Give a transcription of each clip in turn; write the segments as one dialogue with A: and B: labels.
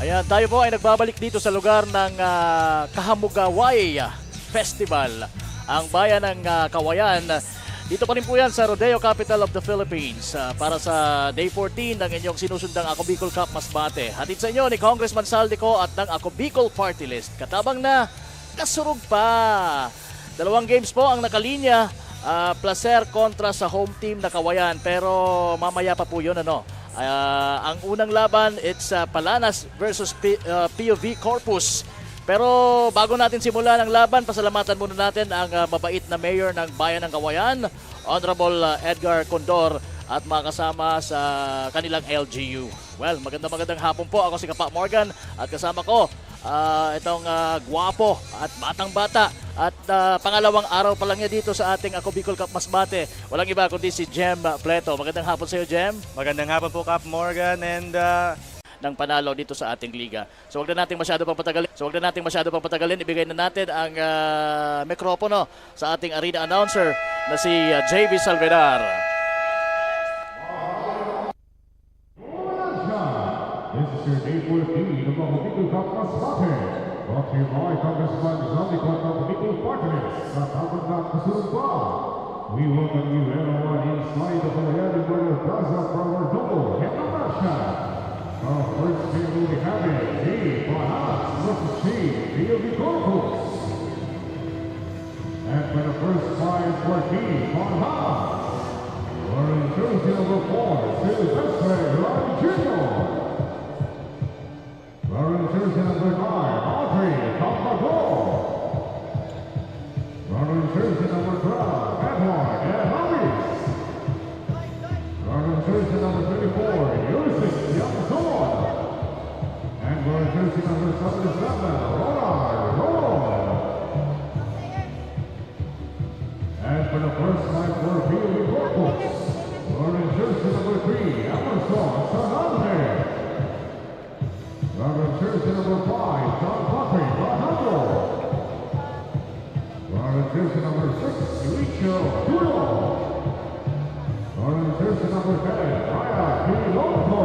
A: Ayan, tayo po ay nagbabalik dito sa lugar ng Kahamugaway Festival, ang bayan ng Kawayan. Dito pa rin po yan sa Rodeo Capital of the Philippines para sa Day 14 ng inyong sinusundang Ako Bicol Cup Masbate. Hatid sa inyo ni Congressman Saldico at ng Ako Bicol Party List. Katabang na kasurug pa. 2 games po ang nakalinya, Placer kontra sa home team na Kawayan, pero mamaya pa po yun ano. Ang unang laban, it's Palanas versus POV Corpus. Pero bago natin simulan ang laban, pasalamatan muna natin ang mabait na mayor ng bayan ng Kawayan, Honorable Edgar Condor, at mga kasama sa kanilang LGU. Well, magandang hapon po. Ako si Kapa Morgan at kasama ko itong gwapo at batang-bata at pangalawang araw pa lang niya dito sa ating Ako Bicol Cup Masbate. Walang iba kundi si Jem Pleto. Magandang hapon sa iyo, Jem.
B: Magandang hapon po, Kap Morgan, and
A: ng panalo dito sa ating liga. So wag na nating masyado pang patagalin. Ibigay na natin ang mikropono sa ating arena announcer na si JV Salvedar.
C: This is your Day 14 of Ako Bicol Cup Masbate. Brought to you by Congressman Saldico of Ako Bicol Party List. Sa tawag na kasunod pa. We welcome you everyone inside the Kawayan Memorial Plaza from our double hit number shot. Our first game will be having the Palanas versus Team POV Corpus. And for the first fight for Team Palanas, we're in jersey number 4, Silvestre Ron Jr. We're in jersey number 9, Audrey Campagol. We're in jersey number 12, Edward Harris. We're in jersey number 34, Yusuf Yamson. And we're in jersey number 77, Ronald Roll. And for the first time for POV Corpus, we're in jersey number 3, Emerson Sanandre. We're in jersey number 5, John Patrick Alejandro. We're in jersey number 6, Elisha Duro. We're in jersey number 10, Raya Pilonco.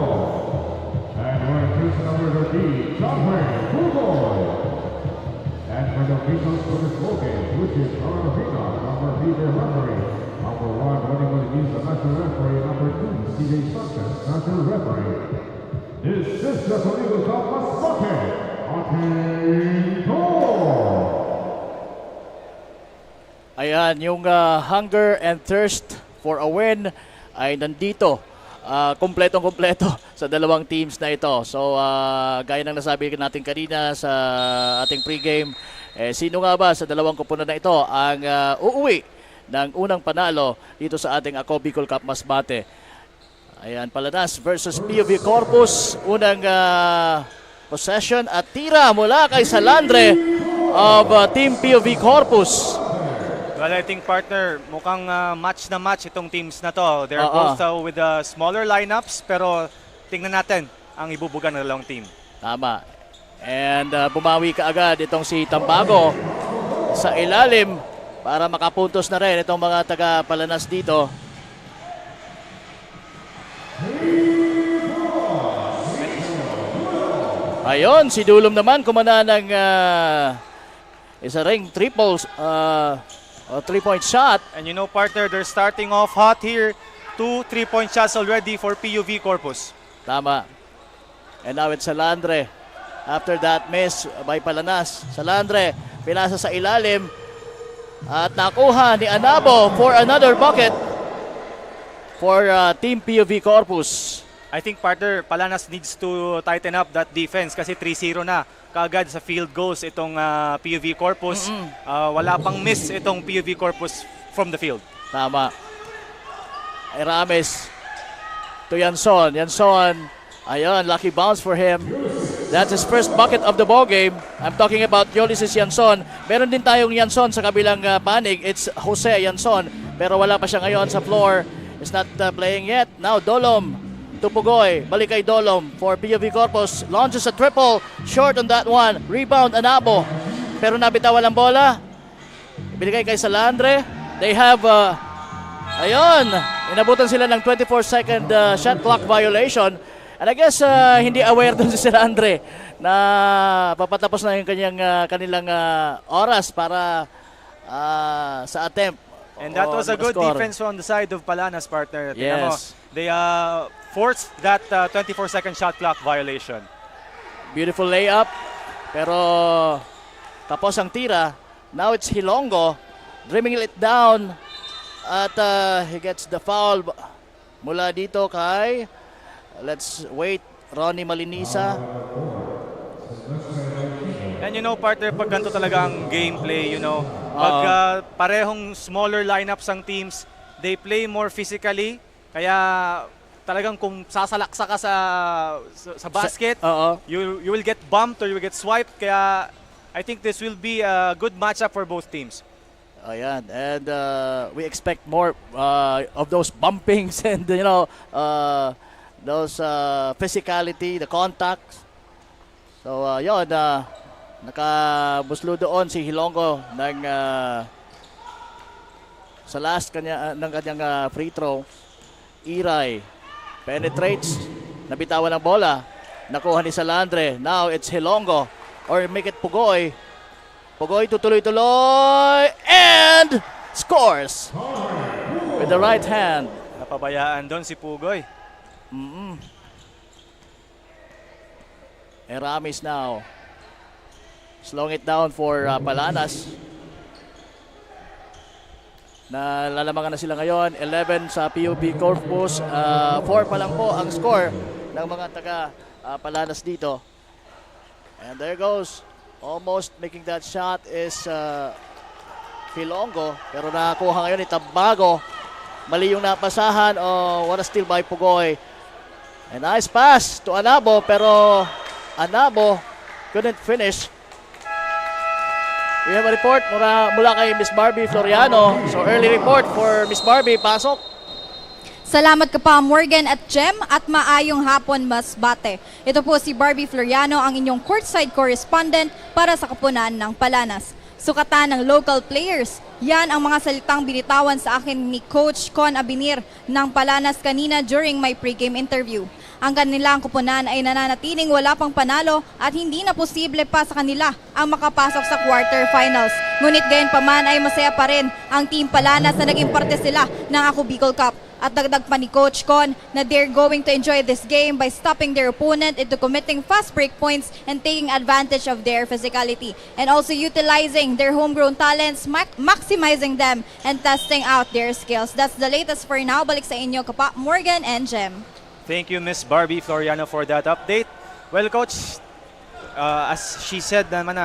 C: And we're in jersey number 13, John Pugoy. And for the officials for this ball game, which is Carolina, number 3, their referee. Number 1, running with the national referee. Number 2, CJ Sanchez, national referee. This is the Ako Bicol Cup Masbate. Ating goal!
A: Ayan, yung hunger and thirst for a win ay nandito. Kompletong-kompleto sa dalawang teams na ito. So, gaya ng nasabi natin kanina sa ating pregame, sino nga ba sa dalawang kupunan na ito ang uuwi ng unang panalo dito sa ating Ako Bicol Cup Masbate? Ayan, Palanas versus POV Corpus. Unang possession at tira mula kay Salandre of Team POV Corpus.
B: well, I think, partner, mukhang match na match itong teams na to. They're both with smaller lineups, pero tingnan natin ang ibubuga ng dalawang team.
A: Tama. And bumawi ka agad itong si Tambago sa ilalim para makapuntos na rin itong mga taga-Palanas dito. Ayun, si Dulom naman kumana ng isa ring triples 3-point shot.
B: And you know, partner, they're starting off hot here. 2 3-point shots already for POV Corpus.
A: Tama. And now it's Salandre. After that miss by Palanas, Salandre pinasa sa ilalim at nakuha ni Anabo for another bucket for Team POV Corpus.
B: I think, partner, Palanas needs to tighten up that defense kasi 3-0 na kaagad sa field goals itong POV Corpus. Wala pang miss itong POV Corpus from the field.
A: Tama. Rames to Yanson. Yanson, ayun, lucky bounce for him. That's his first bucket of the ball game. I'm talking about Ulysses Yanson. Meron din tayong Yanson sa kabilang panig. It's Jose Yanson. Pero wala pa siya ngayon sa floor. He's not playing yet. Now Dolom. Tupugoy, balik kay Dolom for POV Corpus. Launches a triple. Short on that one. Rebound, Anabo. Pero nabitawan ang bola. Binigay kay Salandre. They have, ayun, inabutan sila ng 24-second shot clock violation. And I guess hindi aware dun si Sir Andre na papatapos na yung kanilang oras para sa attempt.
B: And that was a good
A: mag-score.
B: defense from the side of Palanas, partner. Tingnan mo,
A: Yes.
B: they forced that 24-second shot clock violation.
A: Beautiful layup. Pero tapos ang tira. Now it's Hilongo dreaming it down. At he gets the foul mula dito kay, let's wait, Ronnie Malinisa.
B: And you know, partner, pag ganito talaga ang gameplay, you know, pag parehong smaller lineups ang teams, they play more physically. Kaya talagang kung sasalaksa ka sa basket, you will get bumped or you will get swiped. Kaya I think this will be a good matchup for both teams.
A: Ayan, and we expect more of those bumpings and those physicality, the contacts. So yun, nakabuslo doon si Hilongo sa last ng kanyang free throw. Iray penetrates, nabitawan ng bola, nakuha ni Salandre. Now it's Hilongo or make it Pugoy. Pugoy tutuloy-tuloy and scores with the right hand.
B: Napabayaan doon si Pugoy.
A: Eramis now slowing it down for Palanas. Nalalamangan na sila ngayon. 11 sa PUB Corpus. 4 pa lang po ang score ng mga taga Palanas dito. And there goes. Almost making that shot is Hilongo. Pero nakakuha ngayon ni Tabago. Mali yung napasahan. What a steal by Pugoy. A nice pass to Anabo. Pero Anabo couldn't finish. We have a report mula kay Miss Barbie Floriano. So early report for Miss Barbie. Pasok.
D: Salamat ka pa Morgan at Jem at maayong hapon Masbate. Ito po si Barbie Floriano, ang inyong courtside correspondent para sa Kapunan ng Palanas. Sukatan ng local players. Yan ang mga salitang binitawan sa akin ni Coach Con Abinir ng Palanas kanina during my pregame interview. Ang kanilang kupunan ay nananatiling wala pang panalo at hindi na posible pa sa kanila ang makapasok sa quarterfinals. Ngunit gayon pa man ay masaya pa rin ang Team Palanas na naging parte sila ng Ako Bicol Cup. At dagdag pa ni Coach Con na they're going to enjoy this game by stopping their opponent into committing fast break points and taking advantage of their physicality. And also utilizing their homegrown talents, maximizing them, and testing out their skills. That's the latest for now. Balik sa inyo, Kapa Morgan and Jem.
B: Thank you, Miss Barbie Floriano, for that update. Well, Coach, as she said naman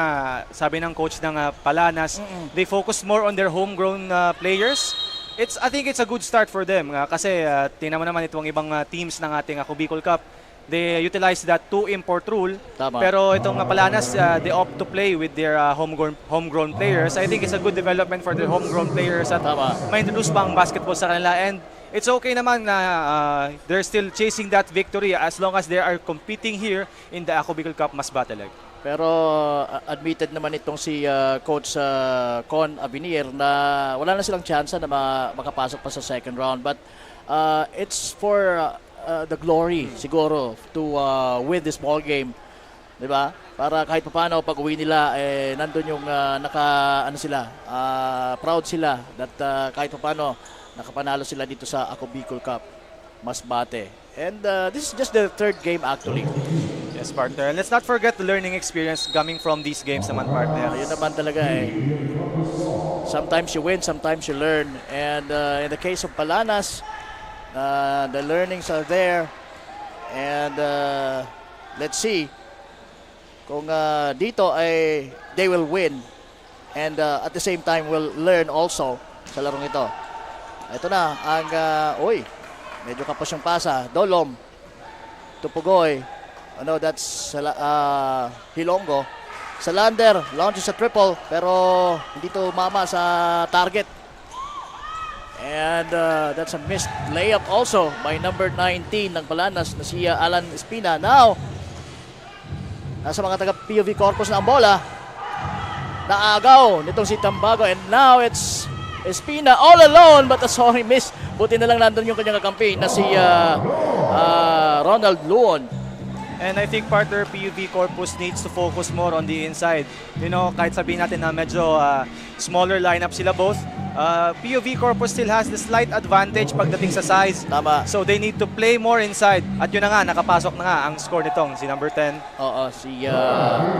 B: sabi ng coach ng Palanas, they focus more on their homegrown players. I think it's a good start for them kasi tingnan mo naman itong ibang teams ng ating Ako Bicol Cup. They utilize that two-import rule.
A: Tama.
B: Pero itong Palanas, they opt to play with their homegrown players. I think it's a good development for their homegrown players at ma-introduce pa ang basketball sa kanila. And it's okay naman na they're still chasing that victory as long as they are competing here in the Ako Bicol Cup Masbate leg.
A: Pero admitted naman itong si Coach Con Abinir na wala na silang tsansa na makapasok pa sa second round. But it's for the glory siguro to win this ball game. Diba? Para kahit paano pag uwi nila, nandun yung proud sila that kahit paano nakapanalo sila dito sa Ako Bicol Cup Masbate. And this is just the third game actually.
B: Yes, partner. And let's not forget the learning experience coming from these games naman, partner.
A: Yun naman talaga Sometimes you win, sometimes you learn. And in the case of Palanas, the learnings are there. And let's see kung dito ay they will win. And at the same time will learn also sa larong ito. Ito na ang medyo kapos yung pasa. Dolom to Pugoy. That's Hilongo. Salander launches a triple pero hindi to mama sa target. And that's a missed layup also by number 19 ng Palanas na si Alan Espina. Now, nasa mga taga PUV Corpus na ang bola. Naagaw nitong si Tambago and now it's Espina all alone but a sorry miss. Buti na lang nandun yung kanyang kakampi na si Ronald Luon.
B: And I think partner PUV Corpus needs to focus more on the inside. You know, kahit sabihin natin na medyo smaller lineup sila both, PUV Corpus still has the slight advantage pagdating sa size.
A: Tama.
B: So they need to play more inside. At yun na nga, nakapasok na nga ang score nitong si number 10,
A: Oo,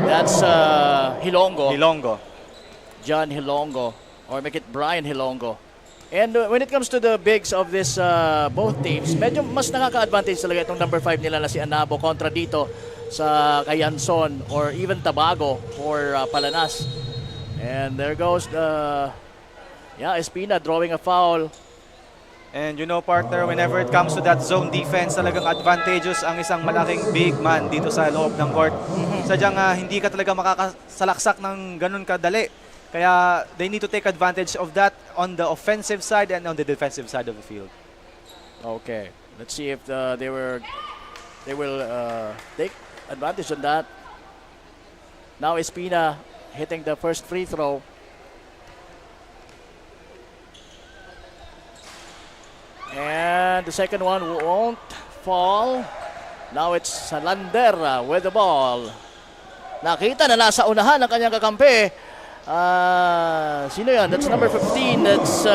A: that's Hilongo.
B: Hilongo.
A: John Hilongo, or make it Brian Hilongo. And when it comes to the bigs of this both teams, medyo mas nakaka-advantage talaga itong number 5 nila na si Anabo kontra dito sa Kayanson or even Tabago for Palanas. And there goes Espina drawing a foul.
B: And you know partner, whenever it comes to that zone defense, talagang advantageous ang isang malaking big man dito sa loob ng court. Sadyang hindi ka talaga makakasalaksak ng ganun kadali. Kaya they need to take advantage of that on the offensive side and on the defensive side of the field.
A: Okay, let's see if they will take advantage on that. Now Espina hitting the first free throw. And the second one won't fall. Now it's Salander with the ball. Nakita na nasa unahan ng kanyang kakampi. Sino yan? That's number 15. That's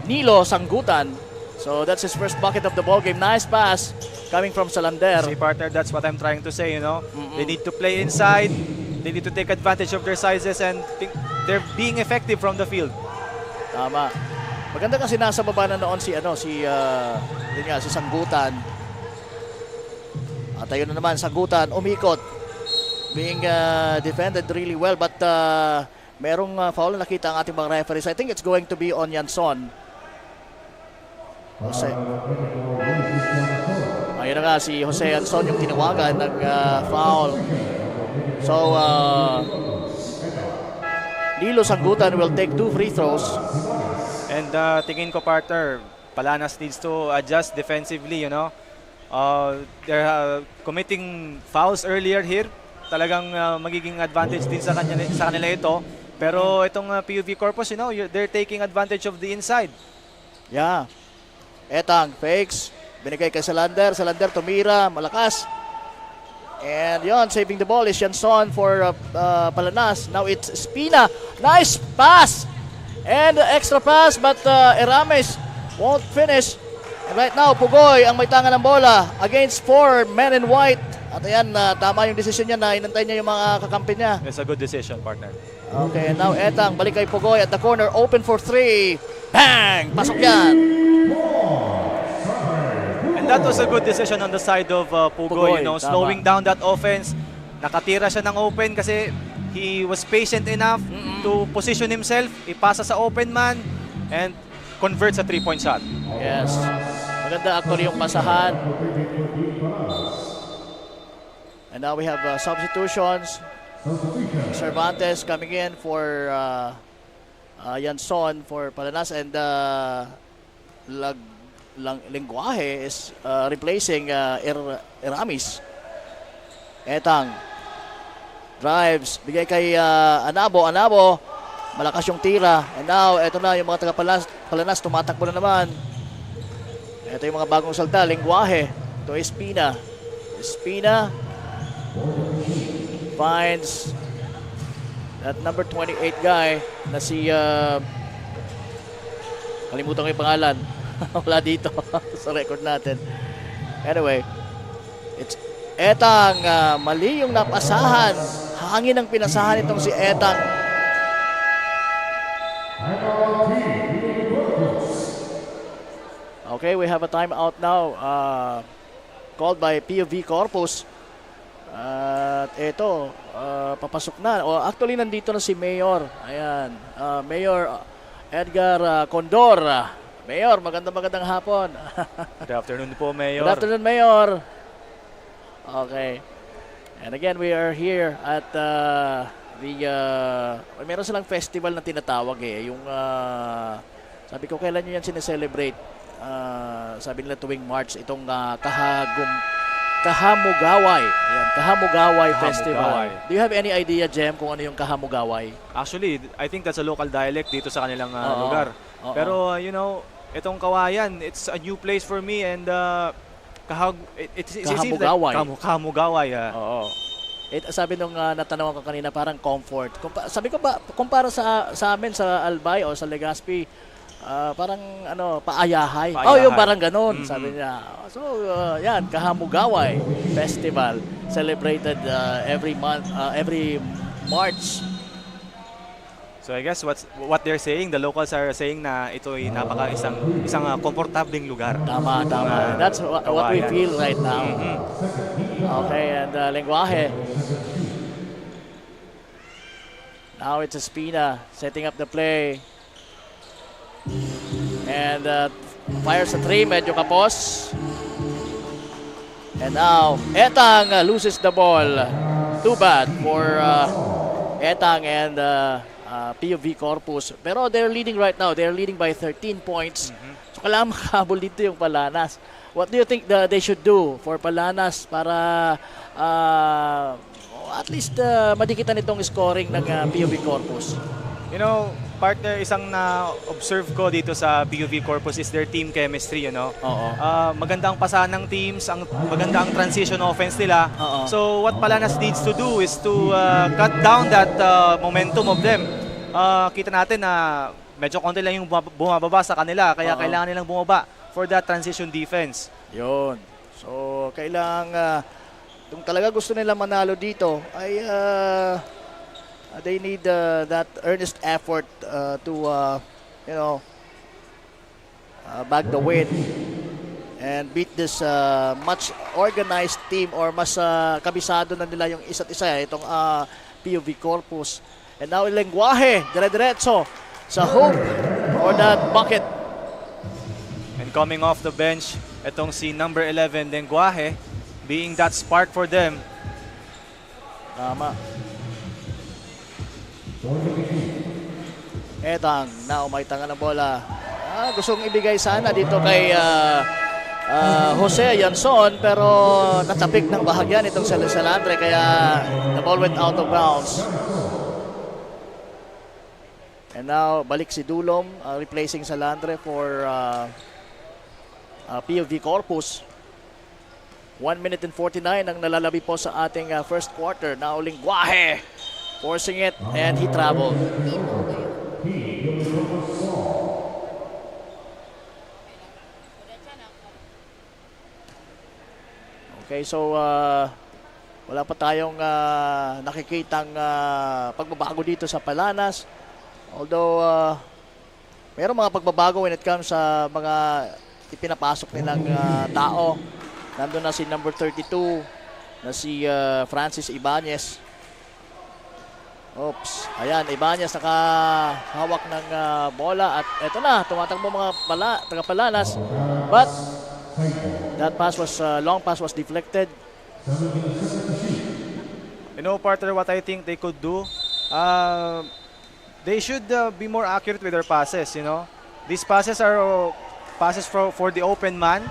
A: Nilo Sanggutan. So that's his first bucket of the ball game. Nice pass coming from Salander.
B: See partner, that's what I'm trying to say, you know. They need to play inside. They need to take advantage of their sizes and they're being effective from the field.
A: Tama. Maganda kasi nasa baba na noon si Sanggutan. At ayun na naman, Sanggutan umikot. Being defended really well, but merong foul na nakita ang ating mga referees. I think it's going to be on Yanson. Jose. Ayun na nga, si Jose Yanson yung tinawagan ng foul. So, Nilo Sanggutan will take 2 free throws.
B: And tingin ko partner, Palanas needs to adjust defensively, you know. They're committing fouls earlier here. Talagang magiging advantage din sa kanila ito. Pero itong PUV Corpus, you know, they're taking advantage of the inside.
A: Yeah. Etang, fakes. Binigay kay Salander. Salander tumira, malakas. And yon, saving the ball is Yanson for Palanas. Now it's Espina. Nice pass! And extra pass, but Erames won't finish. And right now, Pugoy ang may tanga ng bola against 4 men in white. At ayan, tama yung decision niya na inantay niya yung mga kakampi niya.
B: It's a good decision, partner.
A: Okay, and now Etang, balik kay Pugoy at the corner, open for 3. Bang! Pasok yan!
B: And that was a good decision on the side of Pugoy, you know,
A: tama.
B: slowing down that offense. Nakatira siya ng open kasi he was patient enough to position himself, ipasa sa open man, and convert sa 3-point shot.
A: Yes. Maganda actually yung pasahan. And now we have substitutions. Cervantes coming in for Yanson for Palanas, and Lenguaje is replacing Eramis. Etang drives, bigay kay Anabo. Malakas yung tira. And now, eto na yung mga taga-Palanas, tumatakbo na naman. Ito yung mga bagong salta, Lenguaje to Espina. Espina finds that number 28 guy na si kalimutan ko yung pangalan. Wala dito sa record natin. Anyway, it's Etang, mali yung napasahan. Hangin ang pinasahan itong si Etang. Okay, we have a timeout now called by PUV Corpus. At ito, papasok na. O actually, nandito na si Mayor. Ayan, Mayor Edgar Condor. Mayor, magandang hapon.
B: Good afternoon po, Mayor.
A: Good afternoon, Mayor. Okay. And again, we are here at meron silang festival na tinatawag Yung, sabi ko, kailan nyo yan sineselebrate? Sabi nila tuwing March, itong Kahamugaway. Ayan, Kahamugaway Festival. Do you have any idea, Jem, kung ano yung Kahamugaway?
B: Actually, I think that's a local dialect dito sa kanilang lugar.
A: Oo.
B: Pero, you know, itong Kawayan, it's a new place for me and
A: Kahamugaway.
B: Kahamugaway.
A: Oo. Sabi nung natanong ko kanina, parang comfort. Sabi ko ba, kumpara sa amin, sa Albay o sa Legazpi, parang paayahay.
B: Paayahay.
A: Yung parang ganun, sabi niya. So, yan, Kahamugaway Festival, celebrated every month, every March.
B: So I guess what they're saying, the locals are saying na ito ay isang komportableng lugar.
A: Tama. That's what we
B: Kawayan.
A: feel right now. Okay, and Lenguaje. Now it's Espina setting up the play. And fires a three, medyo kapos. And now, Etang loses the ball. Too bad for Etang and POV Corpus. Pero they're leading right now. They're leading by 13 points. So kailangan makahabol dito yung Palanas. What do you think they should do for Palanas para at least madikitan itong scoring ng POV Corpus?
B: You know, partner, isang na-observe ko dito sa POV Corpus is their team chemistry, you know.
A: Oo.
B: Maganda ang pasahan ng teams, maganda ang transition offense nila.
A: Oo.
B: So what Palanas needs to do is to cut down that momentum of them. Kita natin na medyo konti lang yung bumababa sa kanila, kaya
A: Oo.
B: kailangan nilang bumaba for that transition defense.
A: Yun. So, kailangan, kung talaga gusto nila manalo dito, ay they need that earnest effort to, bag the win and beat this much organized team or mas kabisado na nila yung isa't isa, itong POV Corpus. And now, Lenguaje, dire-diretso sa hoop for that bucket.
B: And coming off the bench, itong si number 11, Lenguaje, being that spark for them.
A: Tama. Etang, na umaitang ng bola. Gustong ibigay sana dito kay Jose Yanson, pero natapik ng bahagyan itong Salandre, kaya the ball went out of bounds. And now, balik si Dulom, replacing Salandre for POV Corpus. 1 minute and 49 ang nalalabi po sa ating first quarter. Now, Lenguaje forcing it, and he traveled. Okay, so wala pa tayong nakikitang pagbabago dito sa Palanas. Although, mayroong mga pagbabago when it comes sa mga ipinapasok nilang tao. Nandun na si number 32 na si Francis Ibanez. Oops. Ayan, Ibanez nakahawak ng bola at eto na, tumatakbo mga taga-Palanas. But that pass was, long pass was deflected.
B: You know, partner, what I think they could do, they should be more accurate with their passes, you know. These passes are passes for the open man,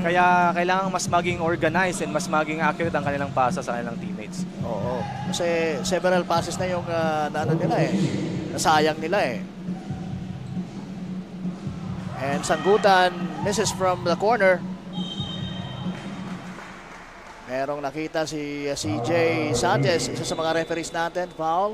B: kaya kailangan mas maging organized and mas maging accurate ang kanilang pasa sa kanilang teammates.
A: Oo. Kasi several passes na yung naano nila nasayang nila And Sanggutan misses from the corner. Merong nakita si CJ Sanchez, isa sa mga referees natin, foul.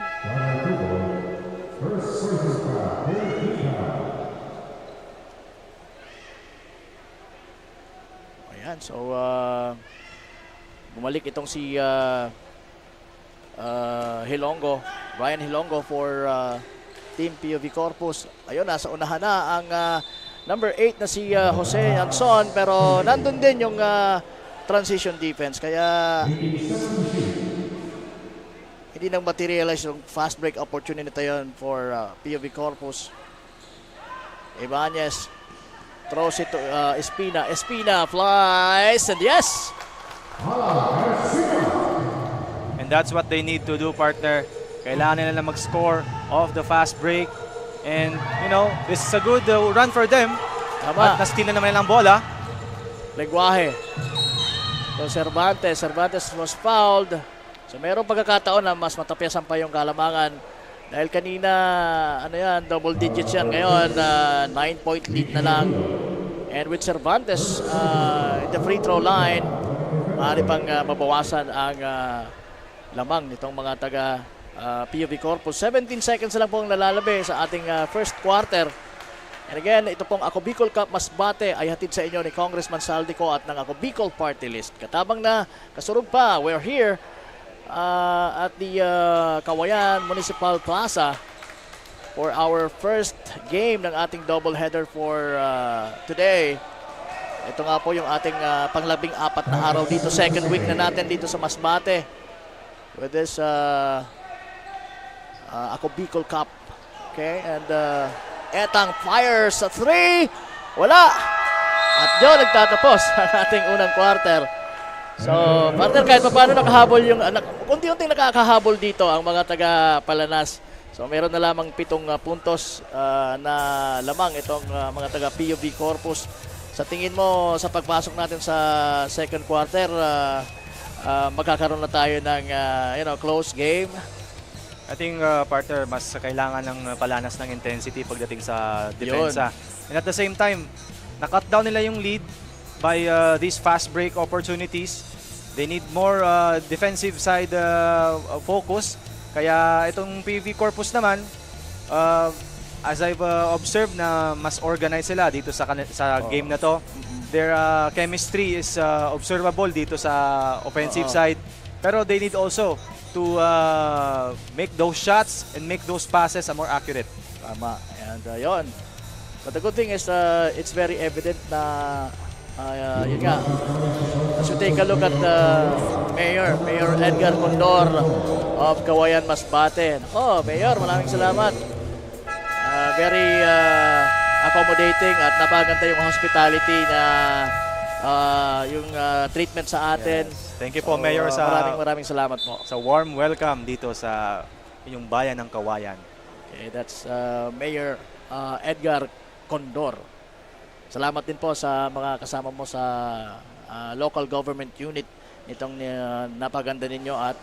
A: Ayan, so bumalik itong si Hilongo, Brian Hilongo for Team POV Corpus. Ayun, nasa unahan na ang number 8 na si Jose Yanson, pero nandun din yung transition defense, kaya hindi nang materialize yung fast break opportunity yun for POV Corpus. Ibanez throws it to Espina. Espina flies, and yes!
B: And that's what they need to do, partner. Kailangan nila na mag-score off the fast break. And, you know, this is a good run for them.
A: Tama.
B: At na-steal na naman nilang bola.
A: Lenguaje. So Cervantes was fouled. So mayroong pagkakataon na mas matapyasan pa yung Kalamangan. Dahil kanina, double digits yan. Ngayon, 9-point lead na lang. And with Cervantes in the free throw line, maaari pang mabawasan ang lamang nitong mga taga PUV Corpus. 17 seconds lang po ang nalalabi sa ating first quarter. And again, ito pong Ako Bicol Cup Masbate ay hatid sa inyo ni Congressman Saldico at ng Ako Bicol Party List. Katabang na, kasurog pa, we're here at the Kawayan Municipal Plaza for our first game ng ating doubleheader for today. Ito nga po yung ating panglabing-4 na araw dito, second week na natin dito sa Masbate with this Ako Bicol Cup. Okay, and Etang fires sa 3. Wala. At yun, nagtatapos ang ating unang quarter. So, partner, kahit pa paano nakahabol yung, unti-unting nakakahabol dito ang mga taga-Palanas. So, meron na lamang 7 puntos na lamang itong mga taga-PUV Corpus. Sa tingin mo, sa pagpasok natin sa second quarter, magkakaroon na tayo ng close game?
B: I think, partner, mas kailangan ng Palanas ng intensity pagdating sa depensa. And at the same time, na-cut down nila yung lead by these fast break opportunities. They need more defensive side focus. Kaya itong PV Corpus naman, as I've observed na mas organized sila dito sa game na to. Their chemistry is observable dito sa offensive side. Pero they need also to make those shots and make those passes more accurate.
A: Tama. And yun. But the good thing is it's very evident na yun nga. As you take a look at Mayor Edgar Condor of Kawayan Masbate. Oh, Mayor, maraming salamat. Very accommodating at napaganda yung hospitality na yung treatment sa atin.
B: Yes. Thank you po, Mayor, sa
A: maraming salamat po.
B: sa warm welcome dito sa inyong bayan ng Kawayan.
A: Okay, that's Mayor Edgar Condor. Salamat din po sa mga kasama mo sa local government unit nitong napaganda ninyo at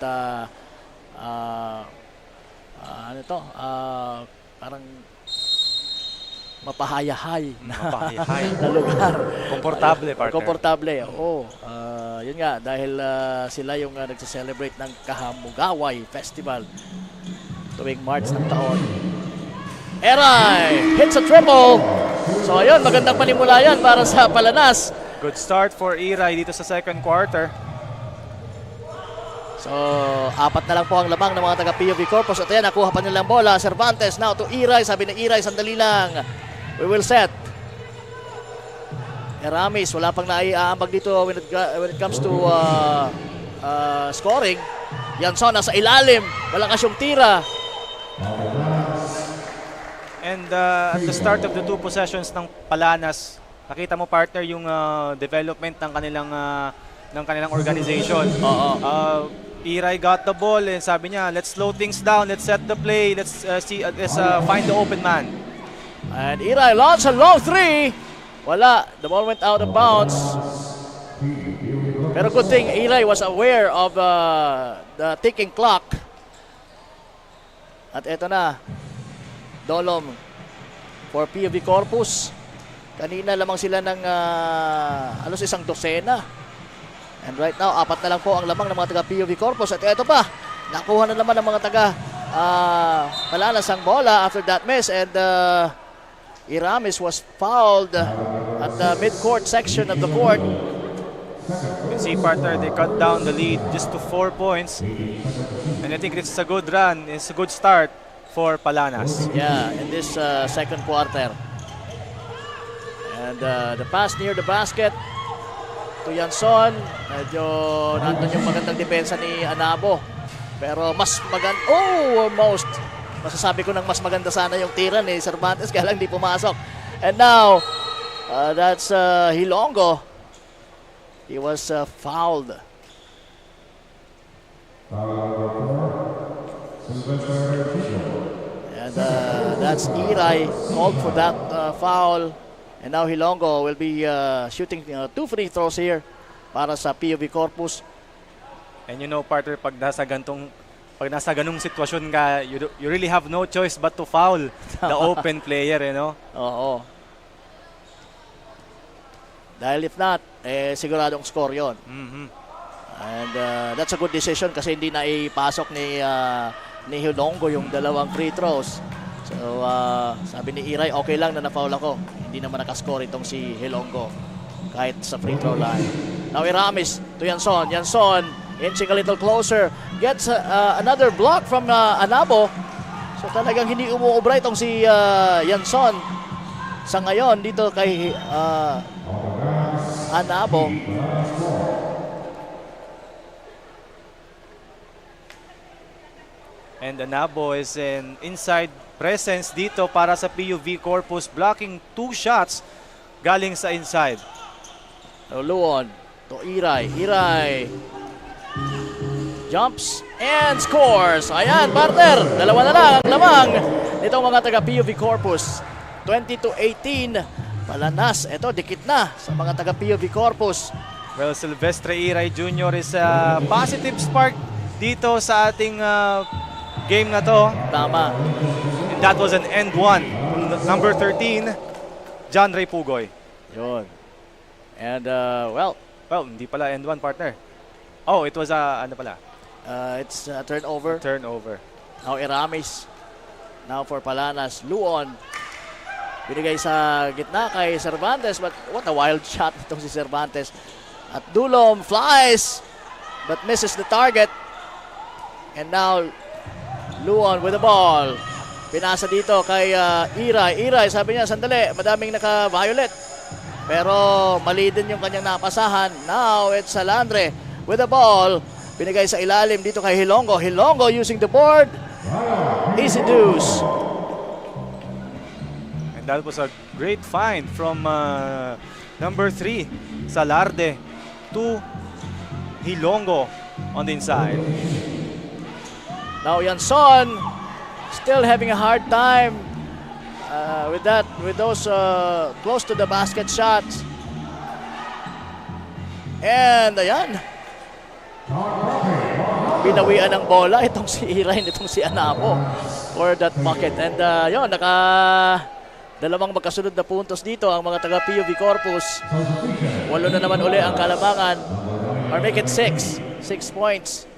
A: parang mapahayahay na lugar.
B: Komportable, partner.
A: Komportable, oo. Yun nga, dahil sila yung nagsa-celebrate ng Kahamugaway Festival tuwing March ng taon. Eray hits a triple. So ayun, magandang panimula yan para sa Palanas.
B: Good start for Iray dito sa second quarter.
A: So, 4 na lang po ang lamang ng mga taga-PUV Corpus. At ayan, nakuha pa nilang bola. Cervantes now to Iray. Sabi na Iray, sandali lang. We will set. Eramis, wala pang naiaambag dito when it comes to scoring. Yanson nasa ilalim. Malakas yung tira.
B: And at the start of the 2 possessions ng Palanas, nakita mo, partner, yung development ng kanilang organization. Iray got the ball and sabi niya, let's slow things down, let's set the play, let's find the open man.
A: And Iray launch a long 3. Wala, the ball went out of bounds. Pero good thing Iray was aware of the ticking clock. At eto na, Dolom for PUV Corpus. Kanina lamang sila ng halos 1 dosena. And right now, 4 na lang po ang lamang ng mga taga-PUV Corpus. At ito pa, nakuha na naman ng mga taga-Palanas ang bola after that miss. And Iramis was fouled at the mid-court section of the court.
B: You can see, partner, they cut down the lead just to 4 points. And I think it's a good run, it's a good start for Palanas.
A: Yeah, in this second quarter. And the pass near the basket to Yanson. Medyo nandun yung magandang depensa ni Anabo. Pero mas maganda, almost. Masasabi ko nang mas maganda sana yung tira ni Cervantes, kaya lang di pumasok. And now, that's Hilongo. He was fouled. And that's Iray called for that foul. And now Hilongo will be shooting 2 free throws here para sa PUV Corpus.
B: And you know, partner, pag nasa ganung sitwasyon ka, you really have no choice but to foul the open player, you know?
A: Oo. Dahil if not, siguradong score yon.
B: Mhm.
A: And that's a good decision kasi hindi na ipasok ni Hilongo yung dalawang free throws. So sabi ni Iray, okay lang na na-foul ako. Hindi naman nakascore itong si Hilongo kahit sa free throw line. Now Iramis to Yanson. Yanson inching a little closer. Gets another block from Anabo. So talagang hindi umuubra itong si Yanson sa ngayon dito kay Anabo.
B: And Anabo is an inside presence dito para sa PUV Corpus, blocking 2 shots galing sa inside.
A: Luon to Iray. Iray jumps and scores. Ayan, partner. Dalawa na lang ang lamang nitong mga taga PUV Corpus. 20-18. Palanas. Ito, dikit na sa mga taga PUV Corpus.
B: Well, Silvestre Iray Jr. is a positive spark dito sa ating game na to.
A: Tama.
B: And that was an end one from number 13, John Ray Pugoy.
A: Yun. And well,
B: Hindi pala end one, partner. Oh, it was ano pala?
A: it's a turnover.
B: Turnover.
A: Now Iramis. Now for Palanas. Luon. Binigay sa gitna kay Cervantes, but what a wild shot itong si Cervantes. At Dulom flies but misses the target. And now Luon with the ball. Pinasa dito kay Iray. Iray, sabi niya, sandali, madaming naka-violet. Pero mali din yung kanyang napasahan. Now it's Salandre with the ball. Binigay sa ilalim dito kay Hilongo. Hilongo using the board. Easy deuce.
B: And that was a great find from number 3, Salarde, to Hilongo on the inside.
A: Now Yanson still having a hard time with those close to the basket shots. And ayan, binawian ng bola itong si Iray, itong si Anabo for that bucket. And yun, dalawang magkasunod na puntos dito ang mga taga PUV Corpus. 8 na naman uli ang kalamangan, or make it 6 points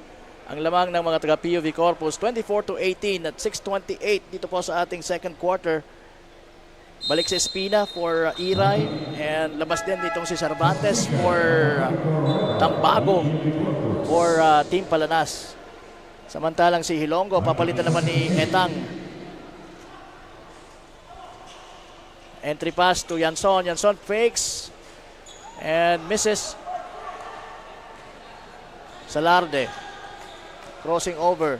A: ang lamang ng mga taga PUV Corpus. 24-18 at 6:28 dito po sa ating second quarter. Balik si Espina for Iray, and labas din ditong si Cervantes for Tambago for Team Palanas. Samantalang si Hilongo papalitan naman ni Etang. Entry pass to Yanson. Yanson fakes and misses. Salarde crossing over.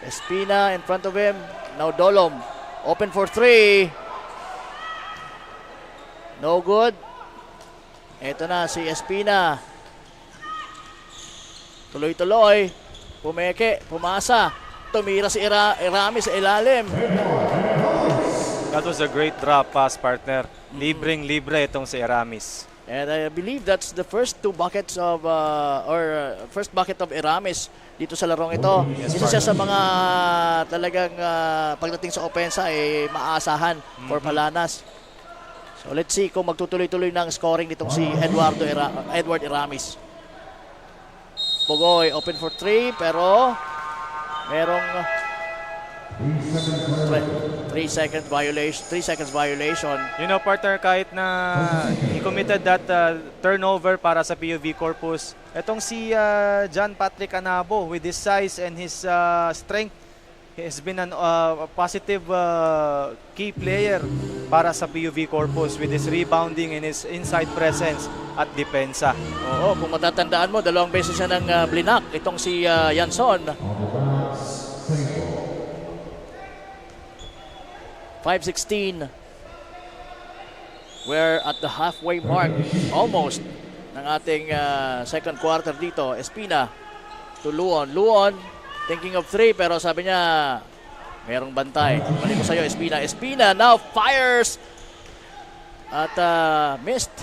A: Espina in front of him. Now Dolom open for 3. No good. Ito na si Espina. Tuloy-tuloy. Pumeke, pumasa. Tumira si Iramis sa ilalim.
B: That was a great drop pass, partner. Libreng-libre itong si Iramis.
A: And I believe that's the first 2 buckets of first bucket of Iramis dito sa larong ito.
B: Yes,
A: Isa siya sa mga talagang pagdating sa opensa ay maasahan for Palanas. So let's see kung magtutuloy-tuloy ng scoring nitong si Edward Iramis. Pugoy open for 3 pero merong 3 seconds violation.
B: You know, partner, kahit na he committed that turnover para sa PUV Corpus, etong si John Patrick Anabo, with his size and his strength, he has been a positive key player para sa PUV Corpus with his rebounding and his inside presence at depensa.
A: Oo, kung matatandaan mo, 2 beses siya ng blinak itong si Yanson. 5:16. We're at the halfway mark almost ng ating second quarter dito. Espina to Luon. Luon thinking of 3 pero sabi niya merong bantay. Balik ko sa'yo, Espina. Espina now fires at missed.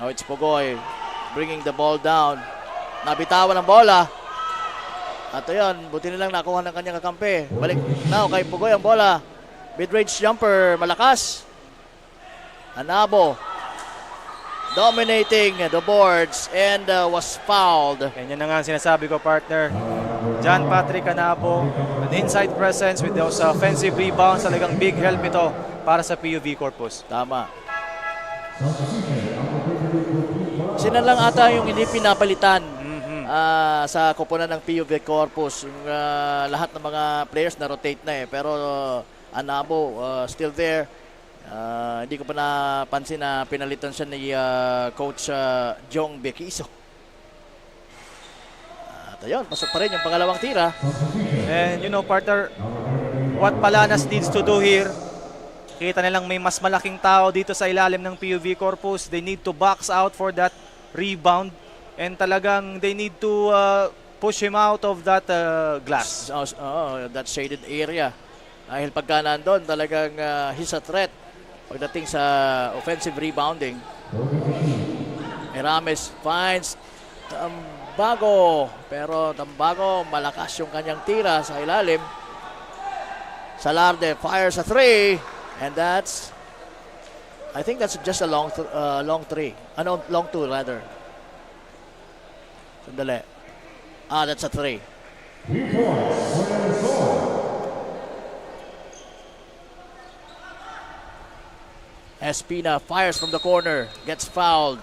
A: Now it's Pugoy bringing the ball down. Nabitawan ang bola. At ayun, buti nilang nakuha ng kanyang kakampi. Balik now kay Pugoy ang bola. Mid-range jumper, malakas. Anabo dominating the boards and was fouled.
B: Ganyan na nga ang sinasabi ko, partner. John Patrick Canabo with inside presence with those offensive rebounds. Talagang big help ito para sa PUV Corpus.
A: Tama. Sina lang ata yung hindi pinapalitan sa koponan ng PUV Corpus. Yung lahat ng mga players na rotate na pero Anabo still there. Hindi ko pa napansin na pinalitan siya ni Coach Jong Bequiso. At ayun, pasok pa rin yung pangalawang tira.
B: And you know, partner, what Palanas needs to do here, kita nilang may mas malaking tao dito sa ilalim ng PUV Corpus. They need to box out for that rebound. And talagang they need to push him out of that glass.
A: That shaded area. Dahil pagka nandun, talagang he's a threat pagdating sa offensive rebounding. Merames finds Tambago. Pero Tambago, malakas yung kanyang tira sa ilalim. Salarde fires a three. And I think that's just a long three. Long two rather. Sandali. That's a three. Espina fires from the corner, gets fouled.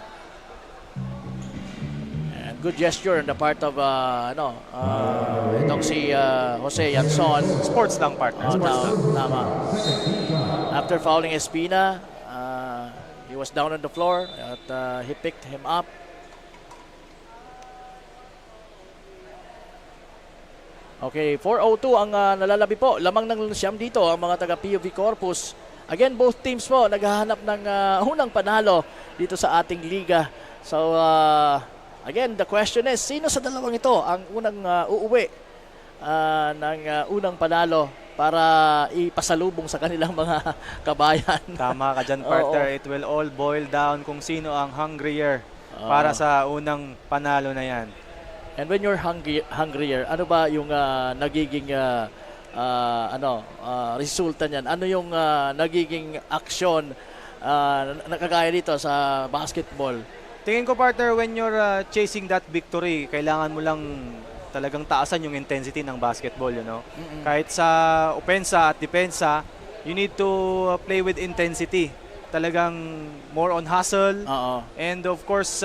A: And good gesture on the part of itong si Jose Yanson.
B: Sports lang, partner. Sports lang.
A: Tama. After fouling Espina, he was down on the floor at he picked him up. Okay, 4:02 ang nalalabi po. Lamang ng siyam dito ang mga taga PUV Corpus. Again, both teams po naghahanap ng unang panalo dito sa ating liga. So, again, the question is, sino sa dalawang ito ang unang uuwi ng unang panalo para ipasalubong sa kanilang mga kabayan?
B: Tama ka dyan, partner. It will all boil down kung sino ang hungrier para sa unang panalo na yan.
A: And when you're hungrier, ano ba yung nagiging resulta niyan? Ano yung nagiging aksyon nakagaya dito sa basketball?
B: Tingin ko, partner, when you're chasing that victory, kailangan mo lang talagang taasan yung intensity ng basketball, you know. Kahit sa opensa at depensa, you need to play with intensity. Talagang more on hustle. And of course,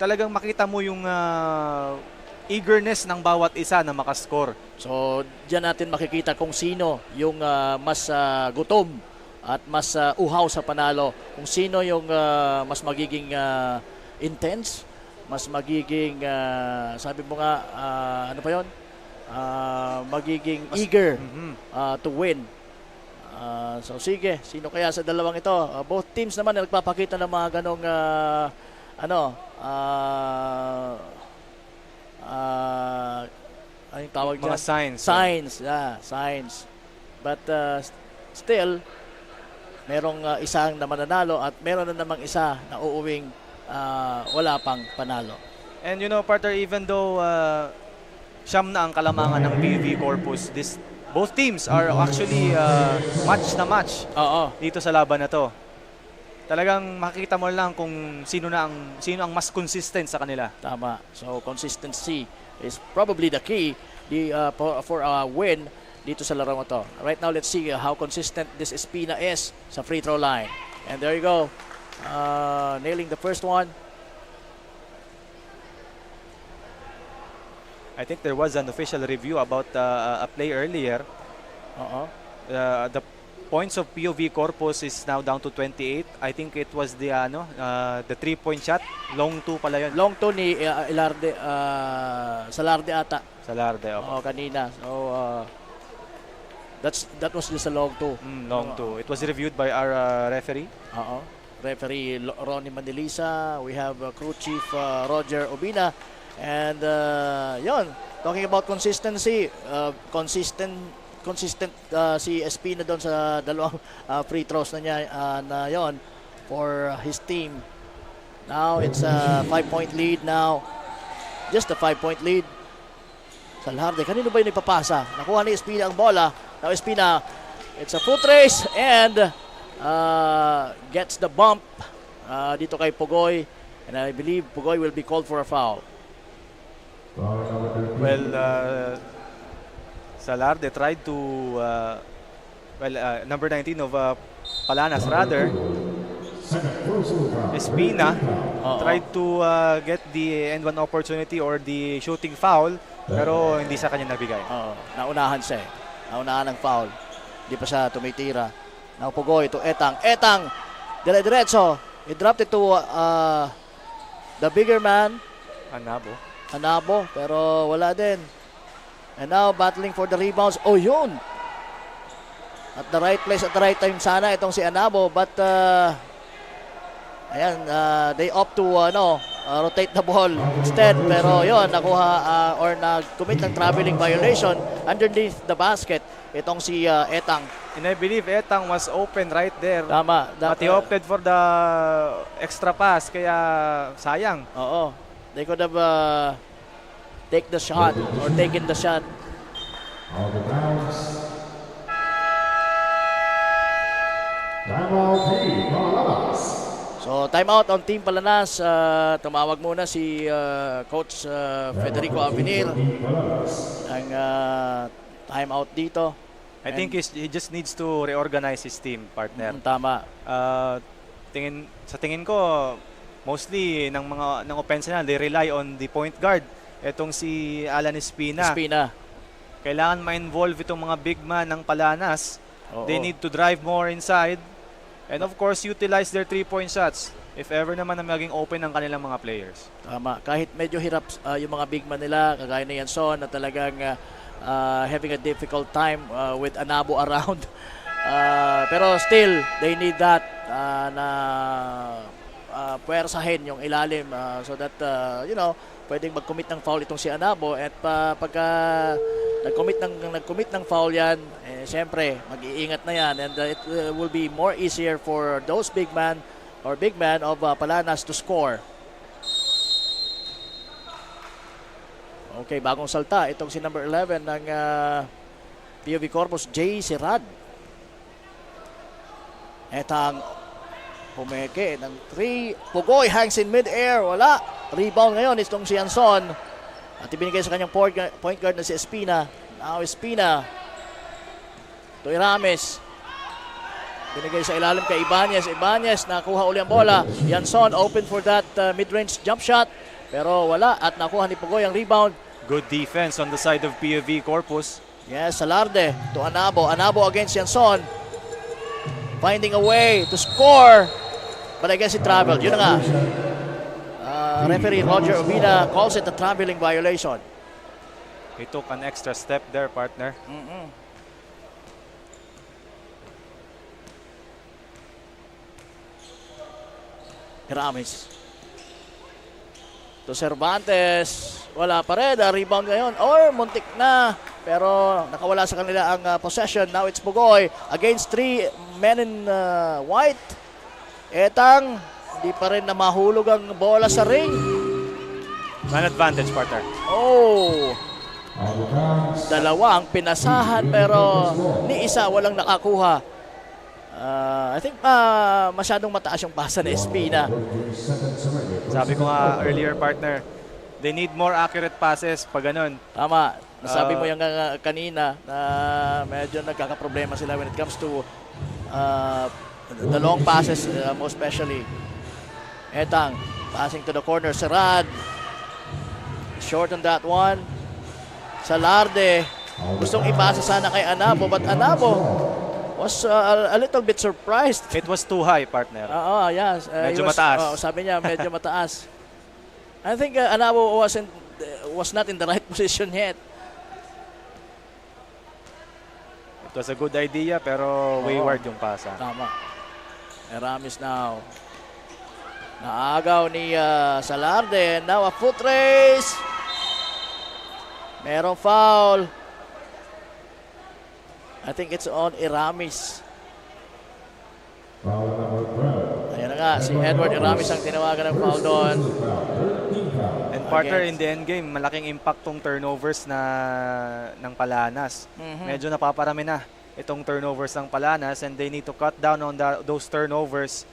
B: talagang makita mo yung eagerness ng bawat isa na makascore.
A: So, diyan natin makikita kung sino yung mas gutom at mas uhaw sa panalo. Kung sino yung mas magiging intense, mas magiging, sabi mo nga, ano pa yun? Magiging eager to win. So, sige, sino kaya sa dalawang ito? Both teams naman nagpapakita ng mga ganong anong tawag
B: mga
A: dyan?
B: signs.
A: Signs. But still, merong isang na mananalo at meron na namang isa na uuwing wala pang panalo.
B: And you know, partner, even though siyam na ang kalamangan ng PUV Corpus, both teams are actually match na match dito sa laban na to. Talagang makikita mo lang kung sino ang mas consistent sa kanila.
A: Tama. So consistency is probably the key for a win dito sa laro mo to. Right now, let's see how consistent this Espina is sa free throw line. And there you go. Nailing the first one.
B: I think there was an official review about a play earlier. The points of PUV Corpus is now down to 28. I think it was the 3-point shot. Long 2 pala yun.
A: Long 2 ni Salarde ata.
B: Salarde, okay.
A: Kanina. So, that was just a long 2.
B: Long 2. It was reviewed by our referee.
A: Referee Ronnie Mandelisa. We have crew chief Roger Obina. And yon, talking about consistency, consistent si Espina doon sa dalawang free throws na niya na yon for his team. Now it's a 5-point lead now. Just a 5-point lead. Salarde, kanino ba yung ipapasa? Nakuha ni Espina ang bola. Now Espina, it's a foot race and gets the bump dito kay Pugoy. And I believe Pugoy will be called for a foul.
C: Foul number 13.
B: Well, Salarde tried to, number 19 of Palanas rather,
C: Second personal foul.
B: Espina,
A: Oo.
B: tried to get the end one opportunity or the shooting foul, pero hindi sa kanya nabigay.
A: Oo, naunahan siya eh. Naunahan ng foul. Hindi pa siya tumitira. Now Pugoy to Etang. Etang! Dire-diretso. He dropped it to the bigger man,
B: Anabo.
A: Anabo, pero wala din. And now battling for the rebounds. Oh, yun! At the right place at the right time sana itong si Anabo, but ayan, they opt to rotate the ball instead, pero yun, nakuha or nag-commit ng traveling violation underneath the basket itong si Etang.
B: And I believe Etang was open right there.
A: Tama.
B: But he opted for the extra pass, kaya sayang.
A: Oo. They could have take the shot or taken the shot.
C: Out of bounds. Timeout team, Palanas.
A: So, timeout on Team Palanas. Tumawag muna si Coach Federico Avenir ng timeout dito.
B: I think he just needs to reorganize his team, partner.
A: Tama.
B: Sa tingin ko, mostly ng offense na, they rely on the point guard. Etong si Alan Espina.
A: Espina.
B: Kailangan ma-involve itong mga big man ng Palanas.
A: Oo.
B: They need to drive more inside. And of course, utilize their 3-point shots if ever naman na maging open ang kanilang mga players.
A: Tama. Kahit medyo hirap yung mga big man nila, kagaya ni Yanson na talagang having a difficult time with Anabo around. Pero still, they need that na puwersahin yung ilalim so that, pwedeng mag-commit ng foul itong si Anabo at pagka nag-commit ng foul yan, siyempre, mag-iingat na yan and it will be more easier for those big man of Palanas to score. Okay, bagong salta. Itong si number 11 ng POV Corpus, Jay Sirad. Etang pumeke ng 3. Pugoy hangs in mid-air. Wala. Rebound ngayon itong si Yanson. At ibinigay sa kanyang point guard na si Espina. Now Espina. To Irames. Binigay sa ilalim kay Ibanez. Ibanez nakuha uli ang bola. Yanson open for that mid-range jump shot. Pero wala at nakuha ni Pugoy ang rebound.
B: Good defense on the side of POV Corpus.
A: Yes, Salarde to Anabo. Anabo against Yanson. Finding a way to score. But I guess it traveled. Yun na nga. Referee Roger Obina calls it a traveling violation.
B: He took an extra step there, partner.
A: Hiramis. To Cervantes. Wala pa rin. Rebound ngayon. Or muntik na. Pero nakawala sa kanila ang possession. Now it's Pugoy against 3 men in white. Etang. Hindi pa rin na mahulog ang bola sa ring.
B: Man advantage, partner.
A: Oh.
C: Out of bounds.
A: Dalawa ang pinasahan pero ni isa walang nakakuha. I think masyadong mataas yung pasa ni Espina.
C: 13 seconds remaining.
B: Sabi ko nga earlier, partner, they need more accurate passes pag ganun.
A: Tama. Nasabi mo yung kanina na medyo nagkakaproblema sila when it comes to the long passes, most especially. Etang, passing to the corner. Serad. Short on that one. Salarde. Gustong ipasa sana kay Anabo, but Anabo was a little bit surprised.
B: It was too high, partner.
A: Oo, yes.
B: Medyo mataas.
A: Sabi niya, medyo mataas. I think Anabo was not in the right position yet.
B: It was a good idea, pero wayward yung pasa.
A: Tama. Eramis now. Naagaw ni Salarde. Now a foot race. Merong foul. I think it's on Iramis.
C: Foul number 12.
A: Ayan na nga, si Edward Iramis ang tinawagan ng foul doon.
B: And partner, in the end game, malaking impact tong turnovers ng Palanas. Medyo napaparami na itong turnovers ng Palanas and they need to cut down on those turnovers.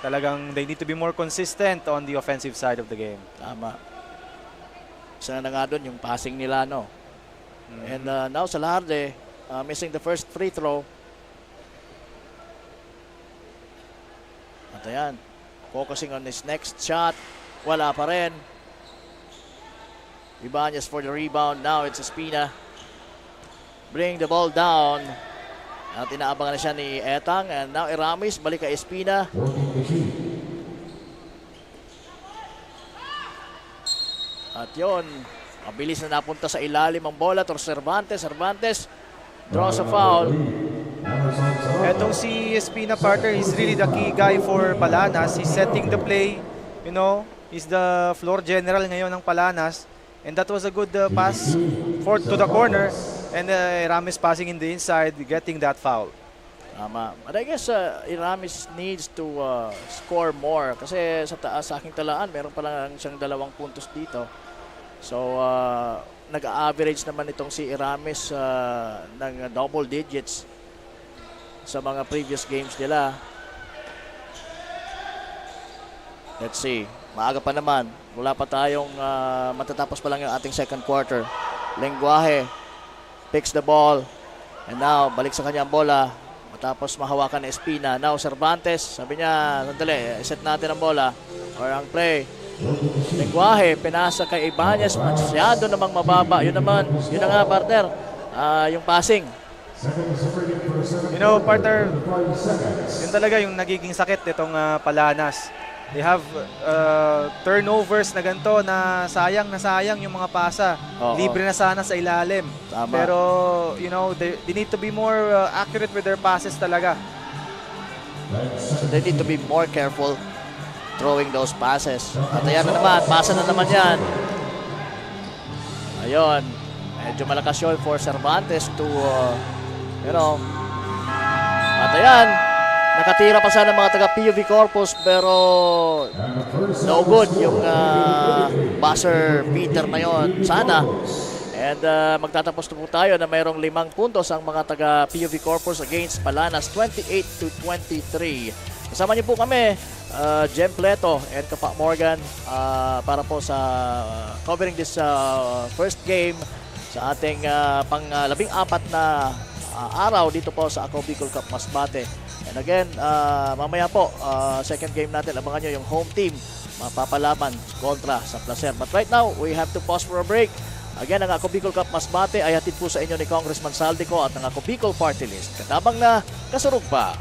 B: Talagang they need to be more consistent on the offensive side of the game.
A: Tama. Isa na nga doon yung passing nila, no? And now Salarde missing the first free throw. At ayan, focusing on his next shot. Wala pa rin. Ibanez for the rebound. Now it's Espina. Bring the ball down. At inaabangan na siya ni Etang. And now Iramis, balik kay Espina. At yon, mabilis na napunta sa ilalim ang bola. Cervantes draws a foul.
B: Etong si Espina, partner, he's really the key guy for Palanas. He's setting the play, you know. He's the floor general ngayon ng Palanas. And that was a good pass to the corner. And Iramis passing in the inside, getting that foul.
A: Tama. But I guess Iramis needs to score more. Kasi sa taas, sa aking talaan, meron pa lang siyang 2 puntos dito. So, nag-average naman itong si Iramis ng double digits sa mga previous games nila. Let's see. Maaga pa naman. Wala pa tayong matatapos pa lang yung ating second quarter. Lenguaje picks the ball. And now, balik sa kanya ang bola. Matapos mahawakan ni Espina. Now, Cervantes. Sabi niya, sandali, set natin ang bola. Or ang play. Lenguaje, pinasa kay Ibanez. Masyado namang mababa. Yun naman. Yun na nga, partner. Yung passing.
B: You know, partner, yun talaga yung nagiging sakit nitong Palanas. They have turnovers na ganito na sayang yung mga pasa.
A: Oo.
B: Libre na sana sa ilalim.
A: Tama.
B: Pero, you know, they need to be more accurate with their passes talaga.
A: So they need to be more careful throwing those passes. At ayan na naman, pasa na naman yan. Ayun. Medyo malakas yun for Cervantes to, At ayan, nakatira pa sana mga taga PUV Corpus pero no good yung buzzer beater na yon sana. And magtatapos na po tayo na mayroong 5 puntos ang mga taga PUV Corpus against Palanas, 28-23. Kasama niyo po kami, Jem Pleto and Kapa Morgan para po sa covering this first game sa ating pang-14 na araw dito po sa Ako Bicol Cup Masbate. And again, mamaya po, second game natin, abangan nyo yung home team mapapalaban kontra sa Placer. But right now, we have to pause for a break. Again, ang Ako Bicol Cup Masbate ay hatid po sa inyo ni Congressman Saldico at ang Ako Bicol Party List. Katabang na kasurog pa.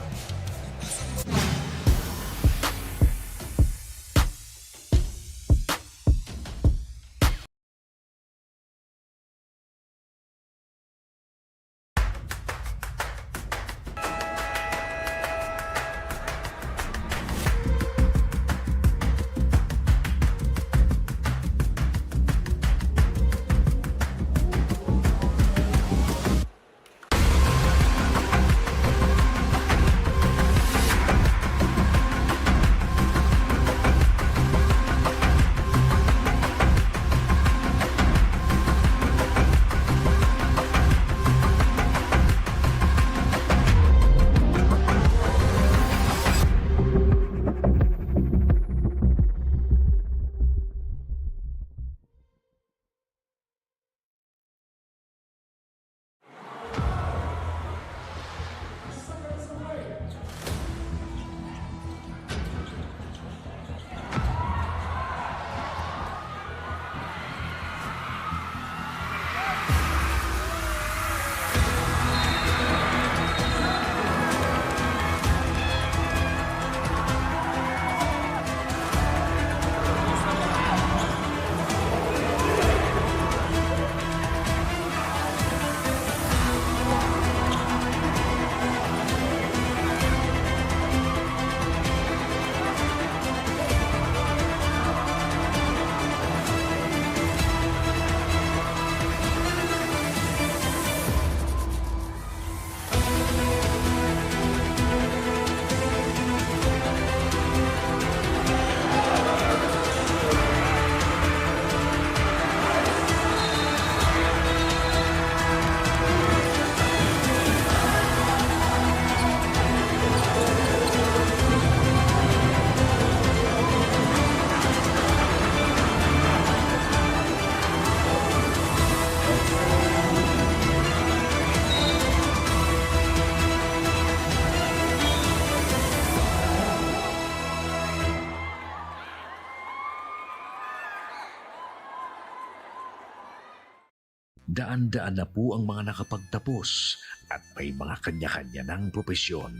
E: Daan-daan na po ang mga nakapagtapos at may mga kanya-kanya ng propesyon.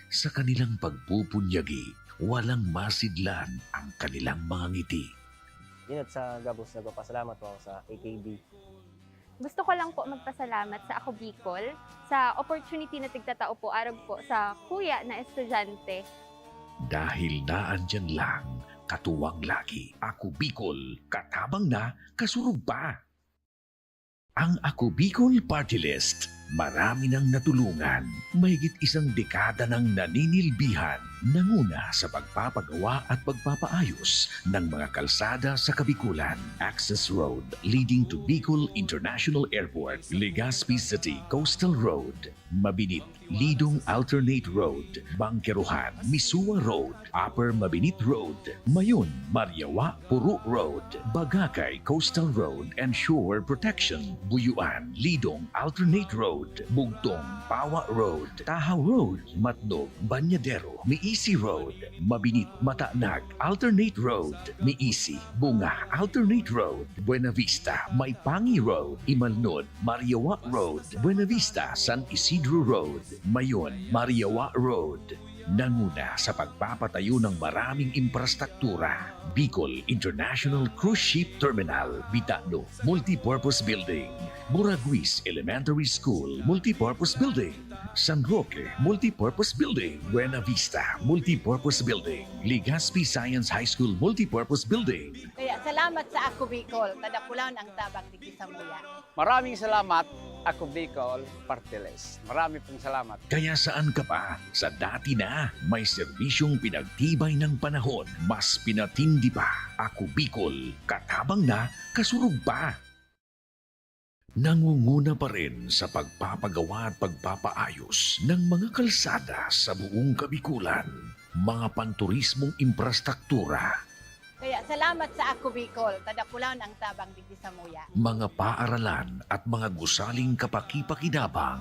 E: Sa kanilang pagpupunyagi, walang masidlan ang kanilang mga ngiti.
F: Yun at sa Gabos, nagpapasalamat po ako sa AKB.
G: Gusto ko lang po magpasalamat sa Ako Bicol sa opportunity na tigtatao po araw po sa kuya na estudyante.
E: Dahil naandyan lang, katuwang lagi, Ako Bicol, katabang na, kasurog pa. Ang Ako Bicol Party List, marami nang natulungan, mahigit isang dekada ng naninilbihan, nanguna sa pagpapagawa at pagpapaayos ng mga kalsada sa Kabikulan. Access Road leading to Bicol International Airport, Legazpi City Coastal Road, Mabinit, Lidong Alternate Road, Bangkeruhan, Misua Road, Upper Mabinit Road, Mayon, Mariawa, Puro Road, Bagakay Coastal Road and Shore Protection, Buyuan, Lidong Alternate Road, Bugtong, Pawa Road, Tahaw Road, Matnog, Banyadero, Miisi Road, Mabinit, Matanag, Alternate Road, Miisi, Bunga, Alternate Road, Buena Vista, Maipangi Road, Imalnod, Mariawa Road, Buena Vista, San Isidro Road, Mayon, Mariawa Road. Nanguna sa pagpapatayo ng maraming infrastruktura. Bicol International Cruise Ship Terminal, Bitano, Multipurpose Building, Muraguis Elementary School, Multipurpose Building, San Roque, Multipurpose Building, Buena Vista, Multipurpose Building, Legazpi Science High School, Multipurpose Building.
H: Kaya salamat sa Ako Bicol, kadakulaon ang tabang di Samuya.
I: Maraming salamat, Ako Bicol Party List. Marami pong salamat.
E: Kaya saan ka pa? Sa dati na, may serbisyong pinagtibay ng panahon, mas pinatindi pa. Ako Bicol, katabang na, kasurog pa. Nangunguna pa rin sa pagpapagawa at pagpapaayos ng mga kalsada sa buong Kabikulan, mga panturismong infrastruktura,
H: Kaya salamat sa Ako Bicol, kadakulaon ang tabang di Samuya.
E: mga paaralan at mga gusaling kapaki-pakinabang.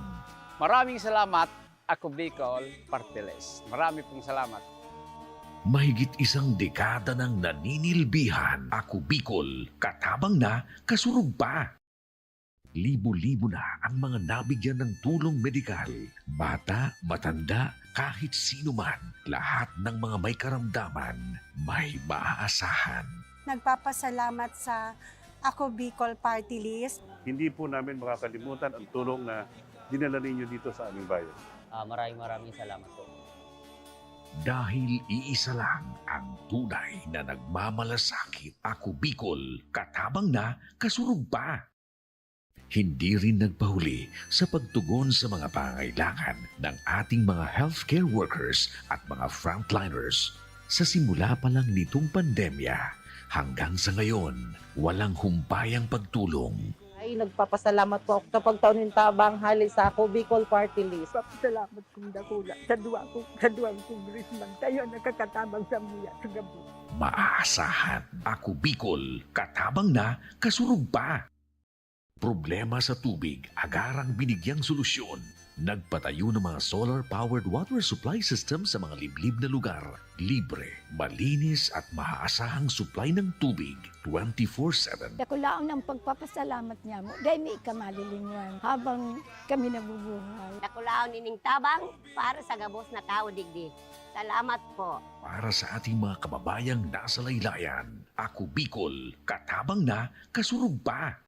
I: Maraming salamat, Ako Bicol Party List. Marami pong salamat.
E: Mahigit isang dekada ng naninilbihan, Ako Bicol, katabang na, kasurog pa. Libo-libo na ang mga nabigyan ng tulong medikal. Bata, matanda, kahit sino man, lahat ng mga may karamdaman, may maaasahan.
J: Nagpapasalamat sa Ako Bicol Party List.
K: Hindi po namin makakalimutan ang tulong na dinala ninyo dito sa aming bayan.
F: Maraming salamat po.
E: Dahil iisa lang ang tunay na nagmamalasakit, Ako Bicol, katabang na, kasurog pa. Hindi rin nagpahuli sa pagtugon sa mga pangangailangan ng ating mga healthcare workers at mga frontliners. Sa simula pa lang nitong pandemya, hanggang sa ngayon, walang humpayang pagtulong.
L: Ay, nagpapasalamat po ako sa pagtaunin tabang hali sa Ako Bicol Party List.
J: Papasalamat kong dakula sa duwang congressman. Tayo nakakatabang sa muya sa gabi.
E: Maaasahan, Ako Bicol, katabang na, kasurog pa. Problema sa tubig, agarang binigyang solusyon. Nagpatayo ng mga solar-powered water supply system sa mga liblib na lugar. Libre, malinis at maaasahang supply ng tubig 24/7.
J: Dakulaon ang pagpapasalamat niya mo. Dahil may ikamalilingan habang kami nabubuhay.
H: Dakulaon nining tabang para sa Gabos na tao digdi. Salamat po.
E: Para sa ating mga kababayang nasa laylayan, Ako Bicol, katabang na, kasurog pa.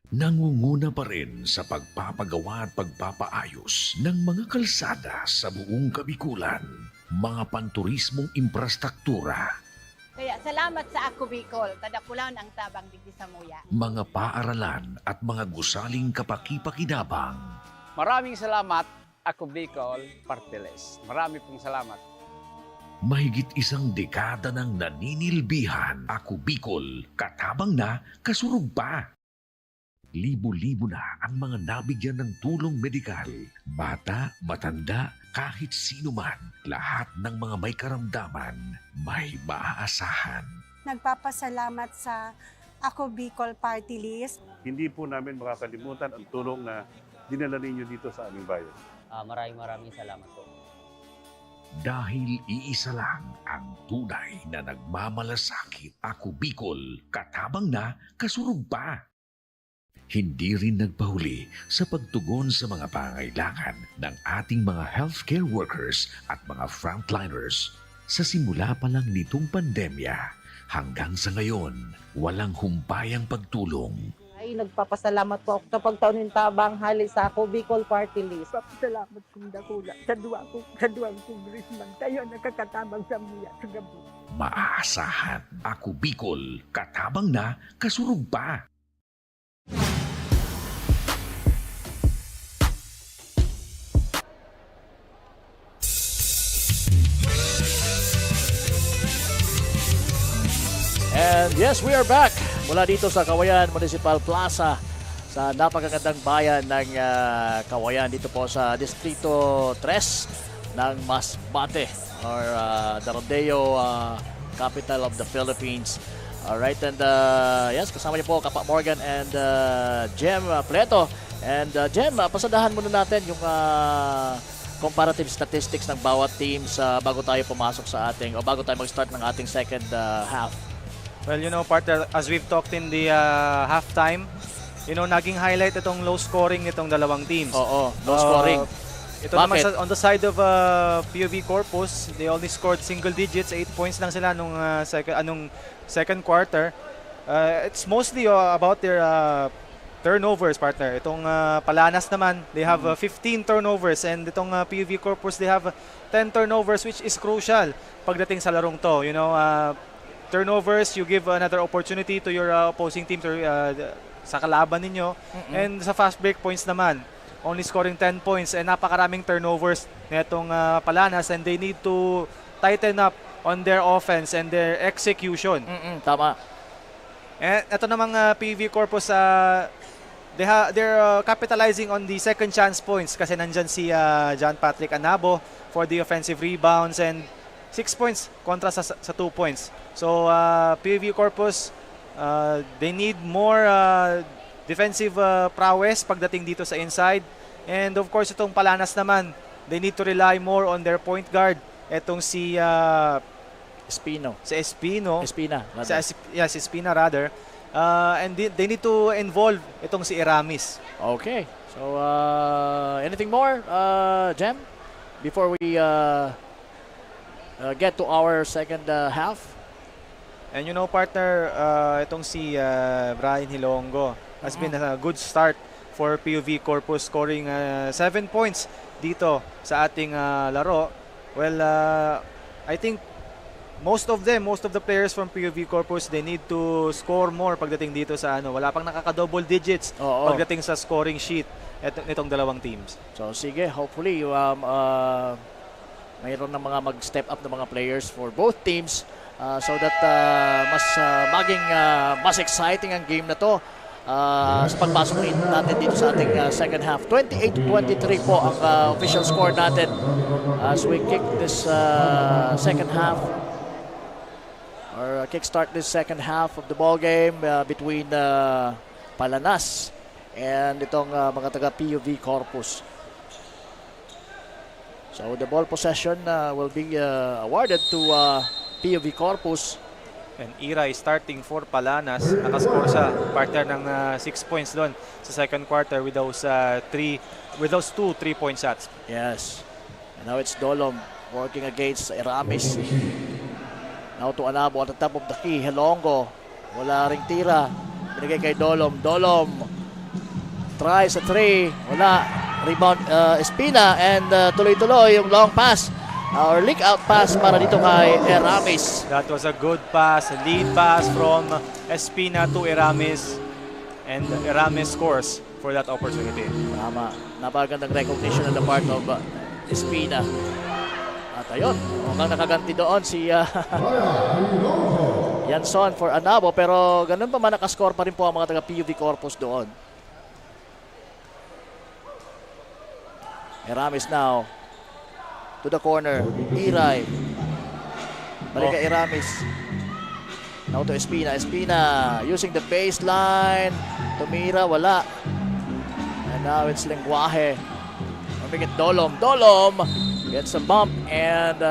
E: Nangunguna pa rin sa pagpapagawa at pagpapaayos ng mga kalsada sa buong Kabikulan, mga panturismong infrastruktura,
H: Kaya salamat sa Ako Bicol, tadakulan ang tabang digdi sa muya.
E: mga paaralan at mga gusaling kapakipakinabang.
I: Maraming salamat, Ako Bicol Party List. Marami pong salamat.
E: Mahigit isang dekada ng naninilbihan, Ako Bicol, katabang na, kasurug pa. Libo-libo na ang mga nabigyan ng tulong medikal. Bata, matanda, kahit sino man, lahat ng mga may karamdaman, may maaasahan.
M: Nagpapasalamat sa Ako Bicol Party List.
K: Hindi po namin makakalimutan ang tulong na dinala ninyo dito sa aming bayan.
F: Maraming salamat po.
E: Dahil iisa lang ang tunay na nagmamalasakit, Ako Bicol, katabang na, kasurug pa. Hindi rin nagpahuli sa pagtugon sa mga pangailangan ng ating mga healthcare workers at mga frontliners. Sa simula pa lang nitong pandemya, hanggang sa ngayon, walang humpayang pagtulong.
L: Ay, nagpapasalamat po ako sa pagtaunin tabang hali sa Ako Bicol Party List.
J: Salamat kong dakula sa duwang kongresman. Tayo nakakatabang sa muya sa gabos.
E: Maaasahan, Ako Bicol, katabang na, kasurug pa.
A: And yes, we are back mula dito sa Kawayan Municipal Plaza sa napakagandang bayan ng Kawayan dito po sa Distrito 3 ng Masbate or the Rodeo capital of the Philippines. Alright, and yes, kasama niyo po Kapa Morgan and Jem Pleto. And Jem, pasadahan muna natin yung comparative statistics ng bawat teams bago tayo pumasok sa ating o bago tayo mag-start ng ating second half.
B: Well, you know, partner, as we've talked in the halftime, you know, naging highlight itong low scoring nitong dalawang teams.
A: Oo, low scoring.
B: Ito naman on the side of PUV Corpus, they only scored single digits, 8 points lang sila nung second quarter. It's mostly about their turnovers, partner. Itong Palanas naman, they have 15 turnovers, and itong PUV Corpus, they have 10 turnovers, which is crucial pagdating sa larong to. You know, turnovers, you give another opportunity to your opposing team to sa kalaban ninyo. And sa fast break points naman, only scoring 10 points and napakaraming turnovers nitong Palanas, and they need to tighten up on their offense and their execution.
A: Tama.
B: And ito namang PV Corpus, they're capitalizing on the second chance points kasi nandyan si John Patrick Anabo for the offensive rebounds and 6 points kontra sa 2 points. So PV Corpus, they need more defensive prowess pagdating dito sa inside. And of course, itong Palanas naman, they need to rely more on their point guard. Itong si
A: Espino.
B: Si Espino.
A: Espina.
B: Si Espina rather. And they need to involve itong si Iramis.
A: Okay. So, anything more, Jem? Before we get to our second half?
B: And you know, partner, itong si Brian Hilongo has been a good start for PUV Corpus, scoring 7 points dito sa ating laro. Well, I think most of the players from PUV Corpus, they need to score more pagdating dito sa wala pang nakaka-double digits pagdating sa scoring sheet nitong dalawang teams.
A: So sige, hopefully mayroon ng mga mag-step up ng mga players for both teams so that mas maging mas exciting ang game na to sa pagpasok natin dito sa ating second half. 28-23 po ang official score natin as we kick this second half or kickstart this second half of the ball game between Palanas and itong mga taga PUV Corpus. So the ball possession will be awarded to PUV Corpus.
B: And Iray starting for Palanas, nakascore sa partner ng 6 points doon sa second quarter with those 2 3-point shots.
A: Yes. And now it's Dolom working against Iramis. Now to Anabo at the top of the key. Hilongo. Wala ring tira. Binigay kay Dolom. Dolom Try sa 3. Wala. Rebound Espina and tuloy-tuloy yung long pass or leak out pass para dito kay Eramis.
B: That was a good pass, a lead pass from Espina to Eramis. And Eramis scores for that opportunity.
A: Tama. Napakagandang recognition on the part of Espina. At ayun, mukhang nakaganti doon si Yanson for Anabo, pero ganun pa man nakascore pa rin po ang mga taga PUV Corpus doon. Eramis now to the corner. Iray. Balik kay Eramis. Now to Espina. Espina using the baseline. Tumira, wala. And now it's Lenguaje. Mabigit Dolom. Dolom gets a bump and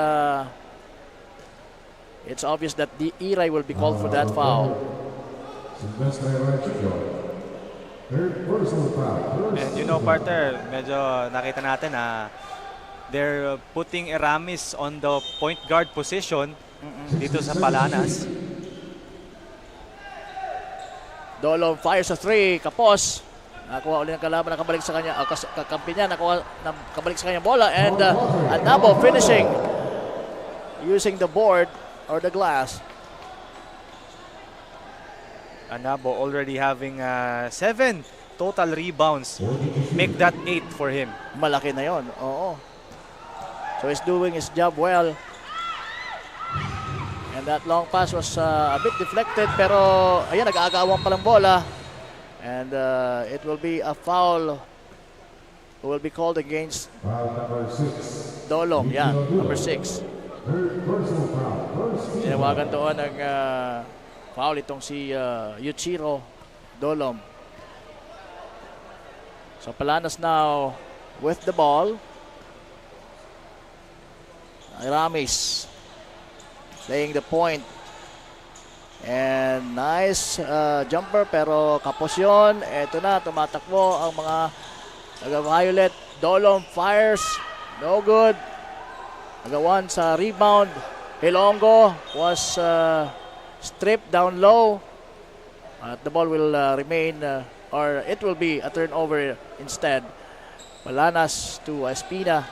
A: it's obvious that the Iray will be called for that foul.
B: And you know, partner, medyo nakita natin na they're putting Eramis on the point guard position dito sa Palanas.
A: Dolom fires a 3. Kapos. Nakuha ulit ng kalaban, nakabalik sa kanya. Kakampi niya, nakabalik sa kanya bola. And Anabo finishing using the board or the glass.
B: Anabo already having 7 total rebounds. Make that 8 for him.
A: Malaki na yon. Oo. So he's doing his job well. And that long pass was a bit deflected, pero ayan, nag-aagawang palang bola. And it will be a foul who will be called against Dolom. Yeah, number 6. Tinawagan doon ng foul itong si Yuchiro Dolom. So Palanas now with the ball. Eramis playing the point. And nice jumper, pero kapos yun. Eto na, tumatakbo ang mga taga-Violet. Dolom fires. No good. Nagawan sa rebound. Hilongo was stripped down low. The ball will remain, or it will be a turnover instead. Palanas to Espina.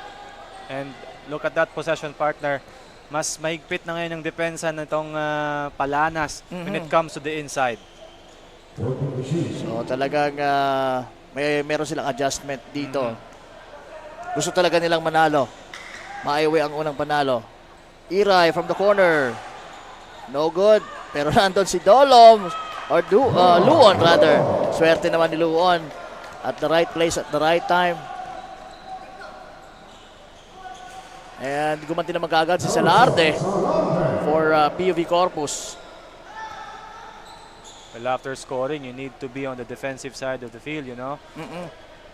B: And look at that possession, partner. Mas mahigpit na ngayon ang depensa nitong Palanas when it comes to the inside.
A: So talagang meron silang adjustment dito. Gusto talaga nilang manalo. Maiwi ang unang panalo. Iray from the corner. No good. Pero nandun si Dolom or Luon rather. Swerte naman ni Luon at the right place at the right time. And gumanti naman kaagad si Salarde for PUV Corpus.
B: Well, after scoring, you need to be on the defensive side of the field, you know.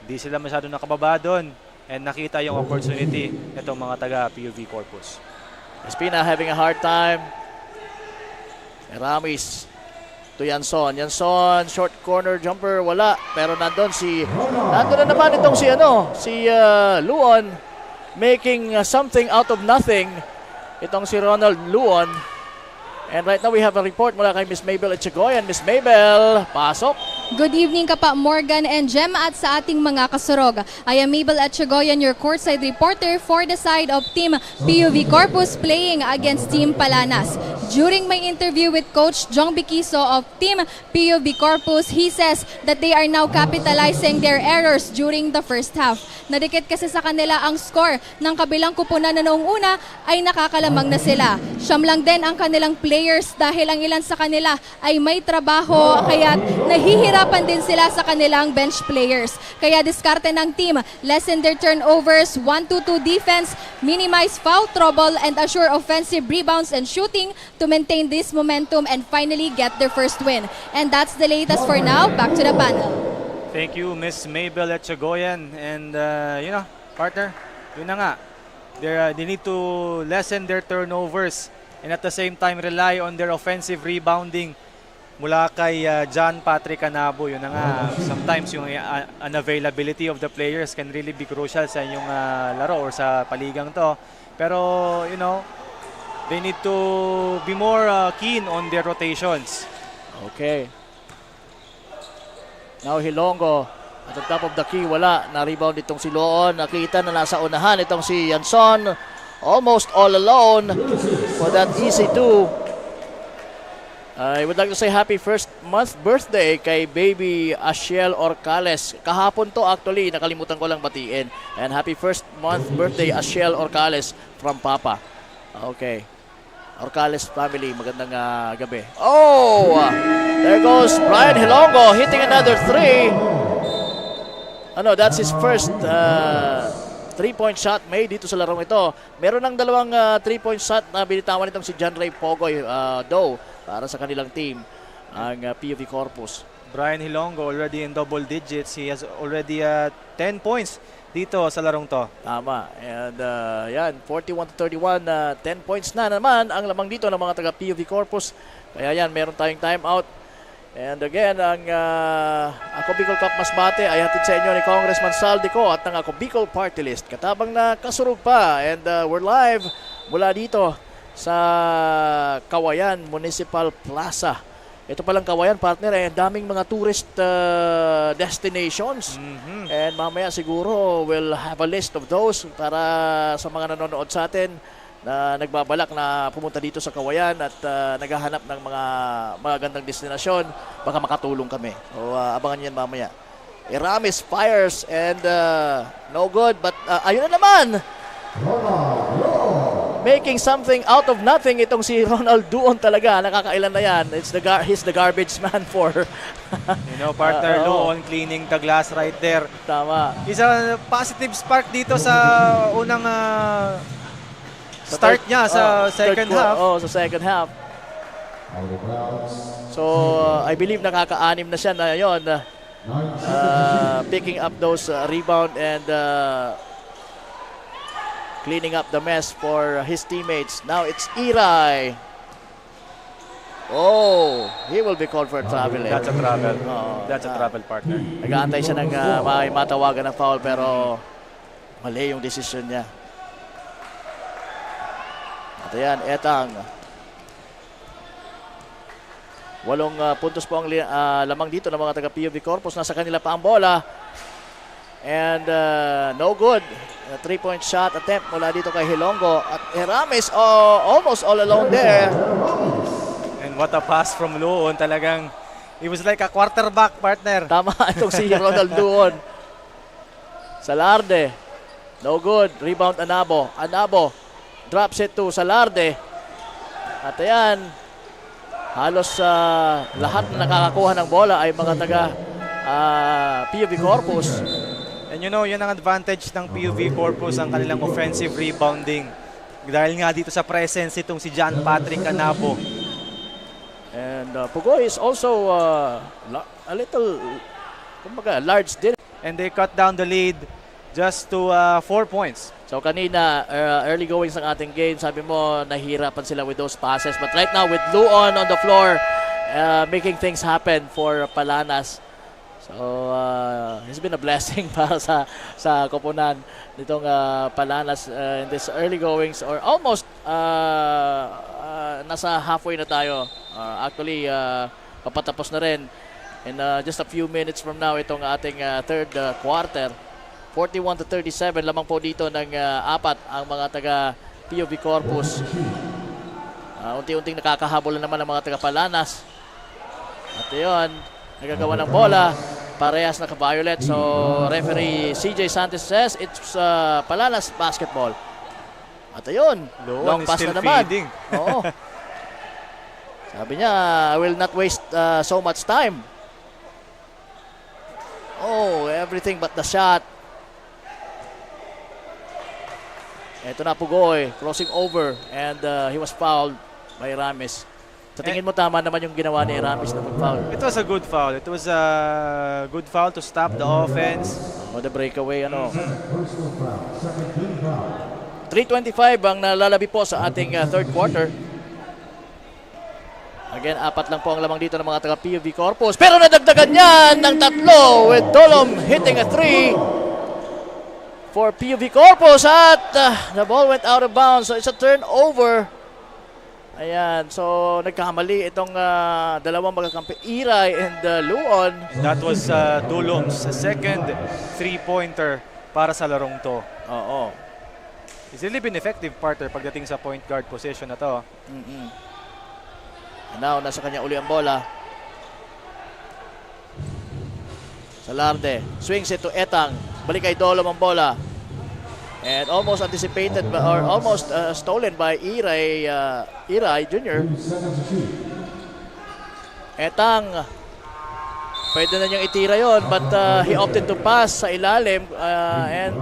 B: Hindi sila masyado nakababa doon. And nakita yung opportunity itong mga taga PUV Corpus.
A: Espina having a hard time. Eramis to Yanson. Yanson, short corner jumper, wala. Pero nandun na naman itong si Luon. Making something out of nothing. Itong si Ronald Luon. And right now we have a report mula kay Miss Mabel Echegoyen. Miss Mabel, pasok.
D: Good evening Kapa Morgan and Jem at sa ating mga kasurog. I am Mabel Echegoyen, your courtside reporter for the side of Team PUV Corpus playing against Team Palanas. During my interview with Coach Jong Bikiso of Team PUV Corpus, he says that they are now capitalizing their errors during the first half. Nadikit kasi sa kanila ang score ng kabilang kupunan na noong una ay nakakalamang na sila. Siyam lang din ang kanilang players dahil ang ilan sa kanila ay may trabaho kaya nahihirapan din sila sa kanilang bench players. Kaya diskarte ng team, lessen their turnovers, 1-2-2 defense, minimize foul trouble and assure offensive rebounds and shooting to maintain this momentum and finally get their first win. And that's the latest for now. Back to the panel.
B: Thank you, Miss Mabel Echegoyen. And, partner, yun na nga. They need to lessen their turnovers and at the same time rely on their offensive rebounding mula kay John Patrick Anabo. Yun na nga, sometimes yung unavailability of the players can really be crucial sa inyong laro or sa paligang to. Pero, they need to be more keen on their rotations.
A: Okay. Now Hilongo At on top of the key, wala. Na-rebound itong si Loon. Nakita na nasa unahan itong si Yanson. Almost all alone for that easy 2. I would like to say happy first month birthday kay baby Ashiel Orcales. Kahapon to actually, nakalimutan ko lang batiin. And happy first month birthday Ashiel Orcales from Papa. Okay. Orcales family, magandang gabi. Oh! There goes Brian Hilongo hitting another 3. That's his first 3-point shot made dito sa larong ito. Meron ng dalawang 3-point shot na binitawan itong si John Ray Pogoy Doe para sa kanilang team, ang PUV Corpus.
B: Brian Hilongo already in double digits. He has already 10 points dito sa larong to.
A: Tama. And yan, 41-31, 10 points na naman ang lamang dito ng mga taga PUV Corpus. Kaya yan, meron tayong timeout. And again, ang Ako Bicol Cup Masbate ay hatid sa inyo ni Congressman Saldico at ng Ako Bicol Party List. Katabang na kasurog pa. And we're live mula dito sa Kawayan Municipal Plaza. Ito palang Kawayan, partner, ang daming mga tourist destinations. And mamaya siguro we'll have a list of those para sa mga nanonood sa atin na nagbabalak na pumunta dito sa Kawayan at naghahanap ng mga magandang destinasyon. Baka makatulong kami. O abangan yan mamaya. Iramis fires and no good, but ayun na naman! Making something out of nothing itong si Ronald Duon talaga. Nakakailan na yan. He's the garbage man for...
B: Partner Duon cleaning the glass right there.
A: Tama.
B: He's a positive spark dito sa unang start niya sa second half.
A: Sa second half. So, I believe nakaka-anim na siya na yun. Picking up those rebound and... cleaning up the mess for his teammates. Now it's Iray. Oh, he will be called for a travel.
B: That's a travel. That's a travel, partner.
A: Nag-aantay siya ng matawagan ng foul pero mali yung decision niya. At ayan, Etang. 8 puntos po ang lamang dito ng mga taga-PUV Corpus. Nasa kanila pa ang bola. And no good. A 3-point shot attempt mula dito kay Hilongo. At Iramis almost all alone there.
B: And what a pass from Luon. Talagang, he was like a quarterback, partner.
A: Tama itong si Ronald Luon. Salarde. No good. Rebound Anabo. Anabo drops it to Salarde. At ayan, halos lahat na nakakakuha ng bola ay mga taga PUV Corpus.
B: And yan ang advantage ng PUV Corpus, ang kanilang offensive rebounding. Dahil nga dito sa presence itong si John Patrick Anabo.
A: And Pugoy is also a little, large din.
B: And they cut down the lead just to 4 points.
A: So kanina, early goings ng ating game, sabi mo, nahihirapan sila with those passes. But right now, with Luon on the floor, making things happen for Palanas. So, it's been a blessing para sa koponan nitong Palanas in this early goings or almost nasa halfway na tayo. Actually, papatapos na rin in just a few minutes from now itong ating third quarter. 41-37, lamang po dito ng 4 ang mga taga PUV Corpus. Unti-unting nakakahabol na naman ang mga taga Palanas. At yun, nagagawa ng bola, parehas na ka-violet. So, referee CJ Santos says it's Palanas basketball. At ayun, long pass na naman. Oo. Sabi niya, I will not waste so much time. Oh, everything but the shot. Ito na Pugoy, crossing over, and he was fouled by Ramis. Sa tingin mo tama naman yung ginawa ni Ramis na mag-foul?
B: It was a good foul. It was a good foul to stop the offense.
A: The breakaway, 3:25 ang nalalabi po sa ating third quarter. Again, 4 lang po ang lamang dito ng mga taga-PUV Corpus. Pero nadagdagan yan ng 3 with Dolom hitting a 3 for PUV Corpus at the ball went out of bounds. So it's a turnover. Ayan, so nagkamali itong dalawang magkakampi, Iray and Luon.
B: That was Dulom's second 3-pointer para sa larong to.
A: Oo.
B: He's really been effective, partner, pagdating sa point guard position na to.
A: And now, nasa kanya uli ang bola. Salarde, swings it to Etang. Balik kay Dolom ang bola. And almost anticipated or almost stolen by Iray Jr. Etang, pwede na niyang itira yon, but he opted to pass sa ilalim and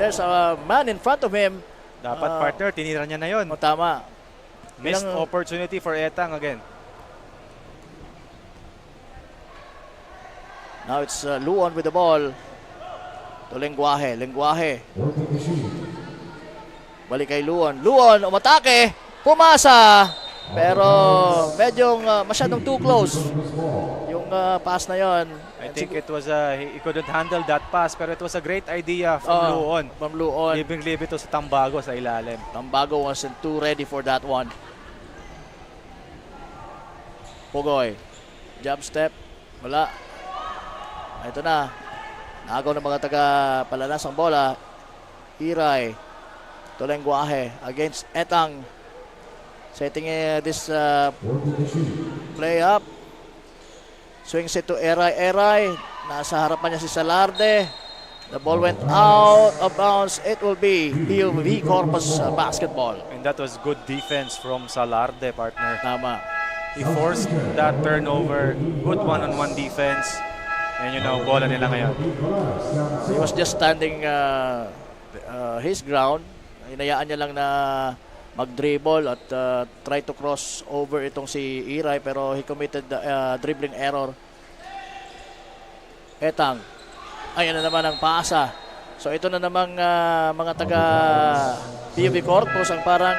A: there's a man in front of him.
B: Dapat, partner, tinira niya na yon.
A: Tama.
B: Missed opportunity for Etang again.
A: Now it's Luon with the ball. To Lenguaje. Balik kay Luon. Luon, umatake. Pumasa. Pero medyo masyadong too close yung pass na yon.
B: I think it was he couldn't handle that pass, pero it was a great idea from Luon. Leave it to sa Tambago sa ilalim.
A: Tambago wasn't too ready for that one. Pugoy. Jump step. Wala. Ito na. Nagaw ng mga taga-Palanas ang bola. Iray. To Lenguaje against Etang. Setting this play up. Swings it to Eray. Nasa harapan niya si Salarde. The ball went out of bounds. It will be PUV Corpus basketball.
B: And that was good defense from Salarde, partner.
A: Tama.
B: He forced that turnover. Good one-on-one defense. And bola nila ngayon.
A: He was just standing his ground. Hinayaan niya lang na mag-dribble at try to cross over itong si Iray, pero he committed dribbling error. Etang. Ayan na naman ang paasa. So ito na namang mga taga PUV Corpus ang parang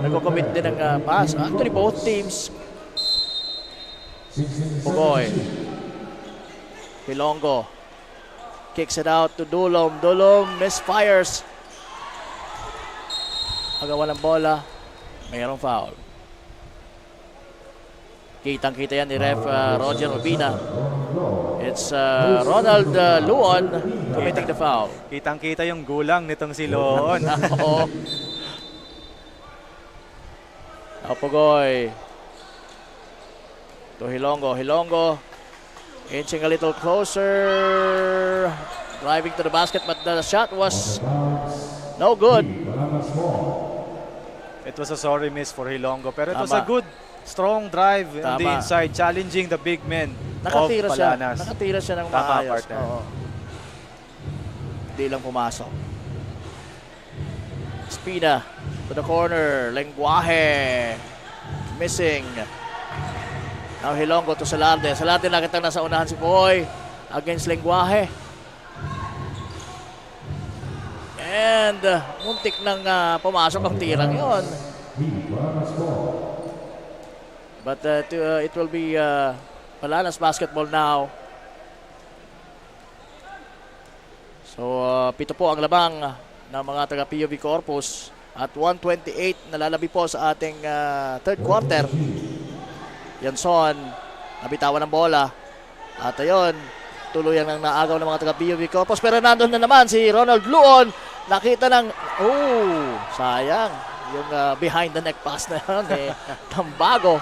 A: nagko-commit din ng pass. Actually, both teams. Pugoy. Hilongo. Kicks it out to Dulom. Dulom misfires. Agawan ng bola. Mayroong foul. Kitang-kita yan ni Ref Roger Urbina. It's Ronald Luon committing the foul.
B: Kitang-kita yung gulang nitong si Luon.
A: Oo. Pugoy. To Hilongo. Hilongo. Inching a little closer. Driving to the basket, but the shot was no good.
B: It was a sorry miss for Hilongo, pero it was a good, strong drive in the inside, challenging the big men of Palanas.
A: Nakatira siya ng maayos. Hindi lang pumasok. Espina to the corner. Lenguaje. Missing. Now Hilongo to Salarde. Salarde nakita nasa unahan si Boy against Lenguaje. And muntik nang pumasok ang tirang yon. But it will be Palanas basketball now. So pito po ang labang ng mga taga PUV Corpus at 1:28 nalalabi po sa ating third quarter. Yanson, nabitawan ng bola. At ayun, tuluyang nang naagaw ng mga taga-PUV Corpus. Pero nandun na naman si Ronald Luon. Nakita ng, sayang. Yung behind the neck pass na yun eh. Tambago.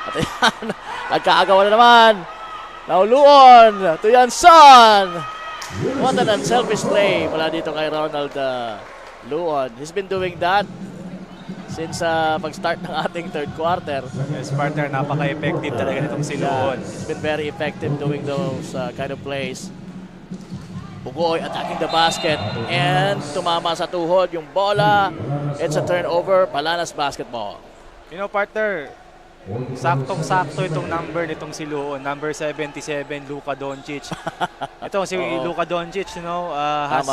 A: At ayan, nagkaagawa na naman. Now Luon to Yanson. What an unselfish play mula dito kay Ronald Luon. He's been doing that since pag-start ng ating third quarter.
B: Yes, partner, napaka-effective talaga nitong si Luon.
A: He's been very effective doing those kind of plays. Pugoy attacking the basket and tumama sa tuhod yung bola. It's a turnover, Palanas basketball.
B: Partner, saktong-sakto itong number nitong si Luon. Number 77, Luka Doncic. Ito si Luka Doncic, has